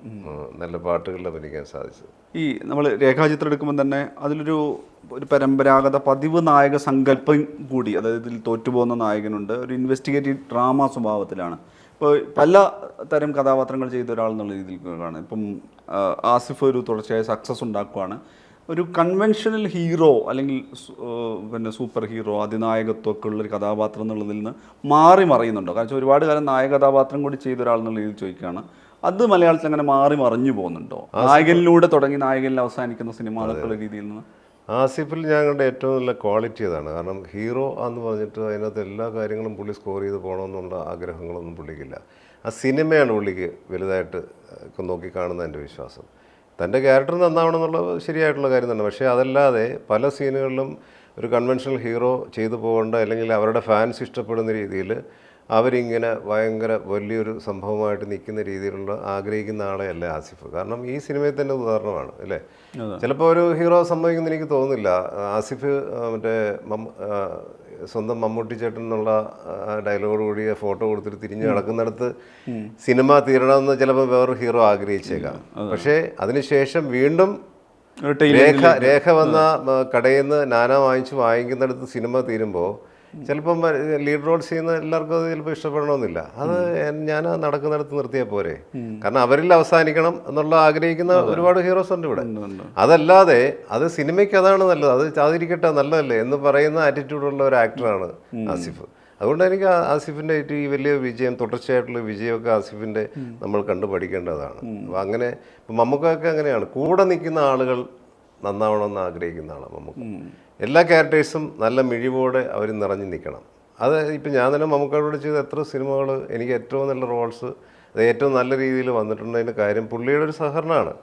നല്ല പാട്ടുകളിൽ അഭിനയിക്കാൻ സാധിച്ചത്. ഈ നമ്മൾ രേഖാചിത്രം എടുക്കുമ്പോൾ തന്നെ അതിലൊരു പരമ്പരാഗത പതിവ് നായക സങ്കല്പം കൂടി, അതായത് ഇതിൽ തോറ്റുപോകുന്ന നായകനുണ്ട്, ഒരു ഇൻവെസ്റ്റിഗേറ്റീവ് ഡ്രാമ സ്വഭാവത്തിലാണ്. ഇപ്പോൾ പല തരം കഥാപാത്രങ്ങൾ ചെയ്ത ഒരാൾ എന്നുള്ള രീതിയിൽ കാണാം. ഇപ്പം ആസിഫ് ഒരു തുടർച്ചയായ സക്സസ് ഉണ്ടാക്കുകയാണ്. ഒരു കൺവെൻഷണൽ ഹീറോ അല്ലെങ്കിൽ പിന്നെ സൂപ്പർ ഹീറോ, അതിനായകത്വമൊക്കെ ഉള്ളൊരു കഥാപാത്രം എന്നുള്ളതിൽ നിന്ന് മാറി മറിയുന്നുണ്ടോ? കാരണം ഒരുപാട് കാലം നായക കഥാപാത്രം കൂടി ചെയ്ത ഒരാൾ എന്നുള്ള രീതിയിൽ ചോദിക്കുകയാണ്. അത് മലയാളത്തിൽ അങ്ങനെ മാറി മറിഞ്ഞു പോകുന്നുണ്ടോ? നായകനിലൂടെ തുടങ്ങി നായകനിൽ അവസാനിക്കുന്ന സിനിമ അതൊക്കെയുള്ള രീതിയിൽ നിന്ന്. ആസിഫിൽ ഞങ്ങളുടെ ഏറ്റവും നല്ല ക്വാളിറ്റി അതാണ്. കാരണം ഹീറോ എന്ന് പറഞ്ഞിട്ട് അതിനകത്ത് എല്ലാ കാര്യങ്ങളും പുള്ളി സ്കോർ ചെയ്ത് പോകണമെന്നുള്ള ആഗ്രഹങ്ങളൊന്നും പുള്ളിക്കില്ല. ആ സിനിമയാണ് പുള്ളിക്ക് വലുതായിട്ട് നോക്കിക്കാണുന്ന എൻ്റെ വിശ്വാസം. തൻ്റെ ക്യാരക്ടർ നന്നാവണം എന്നുള്ളത് ശരിയായിട്ടുള്ള കാര്യം തന്നെ. പക്ഷേ അതല്ലാതെ പല സീനുകളിലും ഒരു കൺവെൻഷണൽ ഹീറോ ചെയ്തു പോകേണ്ട, അല്ലെങ്കിൽ അവരുടെ ഫാൻസ് ഇഷ്ടപ്പെടുന്ന രീതിയിൽ അവരിങ്ങനെ ഭയങ്കര വലിയൊരു സംഭവമായിട്ട് നിൽക്കുന്ന രീതിയിലുള്ള ആഗ്രഹിക്കുന്ന ആളെ അല്ല ആസിഫ്. കാരണം ഈ സിനിമയിൽ തന്നെ ഉദാഹരണമാണ് അല്ലേ. ചിലപ്പോൾ ഒരു ഹീറോ സംഭവിക്കുന്ന എനിക്ക് തോന്നുന്നില്ല. ആസിഫ് മറ്റേ സ്വന്തം മമ്മൂട്ടി ചേട്ടൻ എന്നുള്ള ഡയലോഗോട് കൂടി ഫോട്ടോ കൊടുത്തിട്ട് തിരിഞ്ഞ് നടക്കുന്നിടത്ത് സിനിമ തീരണമെന്ന് ചിലപ്പോൾ വേറൊരു ഹീറോ ആഗ്രഹിച്ചേക്കാം. പക്ഷേ അതിനുശേഷം വീണ്ടും രേഖ വന്ന കടയിൽ നിന്ന് നാന വാങ്ങിക്കുന്നിടത്ത് സിനിമ തീരുമ്പോൾ ചിലപ്പം ലീഡ് റോൾ ചെയ്യുന്ന എല്ലാവർക്കും അത് ചിലപ്പോൾ ഇഷ്ടപ്പെടണമെന്നില്ല. അത് ഞാൻ നടക്കുന്നിടത്ത് നിർത്തിയാൽ പോരെ. കാരണം അവരിൽ അവസാനിക്കണം എന്നുള്ള ആഗ്രഹിക്കുന്ന ഒരുപാട് ഹീറോസ് ഉണ്ട് ഇവിടെ. അതല്ലാതെ അത് സിനിമയ്ക്ക് അതാണ് നല്ലത്, അത് ചാതിരിക്കട്ടെ നല്ലതല്ലേ എന്ന് പറയുന്ന ആറ്റിറ്റ്യൂഡുള്ള ഒരു ആക്ടറാണ് ആസിഫ്. അതുകൊണ്ട് എനിക്ക് ആസിഫിൻ്റെ ഈ വലിയ വിജയം, തുടർച്ചയായിട്ടുള്ള വിജയമൊക്കെ ആസിഫിൻ്റെ നമ്മൾ കണ്ടു പഠിക്കേണ്ടതാണ്. അപ്പോൾ അങ്ങനെ മമ്മൂക്കൊക്കെ അങ്ങനെയാണ്, കൂടെ നിൽക്കുന്ന ആളുകൾ നന്നാവണമെന്ന് ആഗ്രഹിക്കുന്ന ആളാണ് മമ്മൂക്ക. എല്ലാ ക്യാരക്ടേഴ്സും നല്ല മിഴിവോടെ അവർ നിറഞ്ഞു നിൽക്കണം. അത് ഇപ്പം ഞാൻ തന്നെ മമ്മൂക്കയോട് ചെയ്ത എത്ര സിനിമകൾ എനിക്ക് ഏറ്റവും നല്ല റോൾസ്, അത് ഏറ്റവും നല്ല രീതിയിൽ വന്നിട്ടുണ്ടതിൻ്റെ കാര്യം പുള്ളിയുടെ ഒരു സഹകരണമാണ്.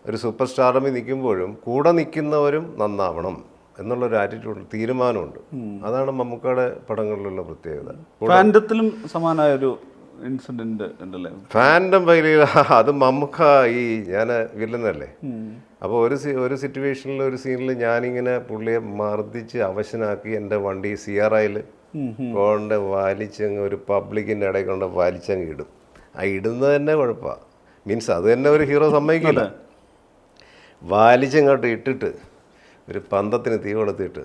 ഒരു സൂപ്പർ സ്റ്റാറിൽ നിൽക്കുമ്പോഴും കൂടെ നിൽക്കുന്നവരും നന്നാവണം എന്നുള്ളൊരു ആറ്റിറ്റ്യൂഡ്, തീരുമാനമുണ്ട്. അതാണ് മമ്മൂക്കയുടെ പടങ്ങളിലുള്ള പ്രത്യേകത. ഫാൻഡത്തിലും സമാനമായൊരു ഇൻസിഡന്റ് ഉണ്ടല്ലേ? ഫാൻഡം പൈലിൽ അത് മമ്മൂക്ക ഞാൻ വില്ലനല്ലേ. അപ്പോൾ ഒരു സിറ്റുവേഷനിൽ, ഒരു സീനിൽ ഞാനിങ്ങനെ പുള്ളിയെ മർദ്ദിച്ച് അവശനാക്കി എൻ്റെ വണ്ടി CRIയിൽ കൊണ്ട് വലിച്ചങ്ങ് ഒരു പബ്ലിക്കിൻ്റെ ഇടയിൽ കൊണ്ട് വലിച്ചങ്ങ് ഇടും. ആ ഇടുന്നത് തന്നെ കുഴപ്പമാണ്. മീൻസ് അത് തന്നെ ഒരു ഹീറോ സമ്മതിക്കില്ല. വലിച്ചങ്ങോട്ട് ഇട്ടിട്ട് ഒരു പന്തത്തിന് തീ കൊളുത്തിട്ട്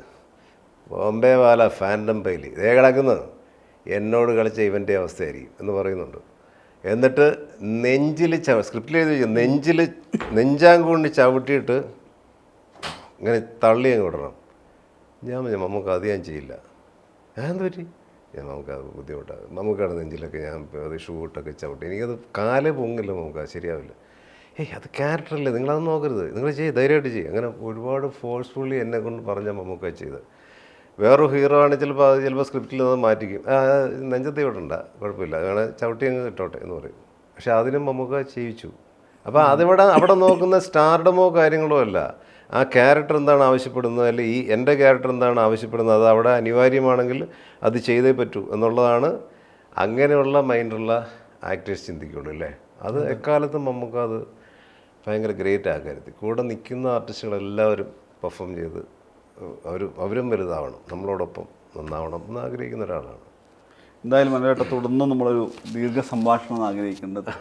ബോംബെ വാല ഫാൻഡം പൈലി ഇതേ കിടക്കുന്നത് എന്നോട് കളിച്ച ഇവൻ്റെ അവസ്ഥയായിരിക്കും എന്ന് പറയുന്നുണ്ട്. എന്നിട്ട് നെഞ്ചിൽ സ്ക്രിപ്റ്റിൽ എഴുതി നെഞ്ചാങ്കൂണ്ടി ചവിട്ടിയിട്ട് ഇങ്ങനെ തള്ളി അങ്ങ് വിടണം. ഞാൻ നമുക്ക് അത് ഞാൻ ചെയ്യില്ല. എന്ത് പറ്റി? നമുക്കത് ബുദ്ധിമുട്ടാണ്. നമുക്കാണ് നെഞ്ചിലൊക്കെ ഞാൻ അത് ഷൂ ഇട്ടൊക്കെ ചവിട്ടി, എനിക്കത് കാലേ പൊങ്ങില്ല, നമുക്ക് ശരിയാവില്ല. ഏയ് അത് ക്യാരക്ടറല്ലേ, നിങ്ങളത് നോക്കരുത്, നിങ്ങൾ ധൈര്യമായിട്ട് ചെയ്യും. അങ്ങനെ ഒരുപാട് ഫോഴ്സ്ഫുള്ളി എന്നെ കൊണ്ട് പറഞ്ഞ മമ്മൂക്ക ചെയ്ത്. വേറൊരു ഹീറോ ആണ് ചിലപ്പോൾ അത് ചിലപ്പോൾ സ്ക്രിപ്റ്റിൽ നിന്ന് മാറ്റിക്കും, നെഞ്ചത്തെ വിടണ്ട, കുഴപ്പമില്ല, അങ്ങനെ ചവിട്ടി അങ്ങ് ഇട്ടോട്ടെ എന്ന് പറയും. പക്ഷെ അതിനും മമ്മൂക്ക ചെയ്യിച്ചു. അപ്പോൾ അവിടെ നോക്കുന്ന സ്റ്റാർഡമോ കാര്യങ്ങളോ അല്ല, ആ ക്യാരക്ടർ എന്താണ് ആവശ്യപ്പെടുന്നത്, അല്ലെങ്കിൽ എൻ്റെ ക്യാരക്ടർ എന്താണ് ആവശ്യപ്പെടുന്നത്, അത് അവിടെ അനിവാര്യമാണെങ്കിൽ അത് ചെയ്തേ പറ്റൂ എന്നുള്ളതാണ്. അങ്ങനെയുള്ള മൈൻഡുള്ള ആക്ടേഴ്സ് ചിന്തിക്കുള്ളൂ അല്ലേ. അത് എക്കാലത്തും നമുക്ക് അത് ഭയങ്കര ഗ്രേറ്റ് ആക്കരുത്. കൂടെ നിൽക്കുന്ന ആർട്ടിസ്റ്റുകളെല്ലാവരും പെർഫോം ചെയ്ത് അവരും വലുതാവണം, നമ്മളോടൊപ്പം നന്നാവണം എന്ന് ആഗ്രഹിക്കുന്ന ഒരാളാണ്. എന്തായാലും മനോരേട്ട തുടർന്നും നമ്മളൊരു ദീർഘ സംഭാഷണം ആഗ്രഹിക്കേണ്ടത്.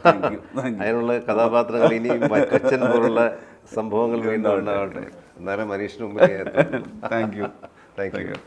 അതിനുള്ള കഥാപാത്രങ്ങൾ ഇനിയും കൊച്ചൻ പോലുള്ള സംഭവങ്ങൾ വീണ്ടും ഉണ്ടാവട്ടെ. എന്നാലും മനീഷിന് മുമ്പ് താങ്ക് യു. Thank you.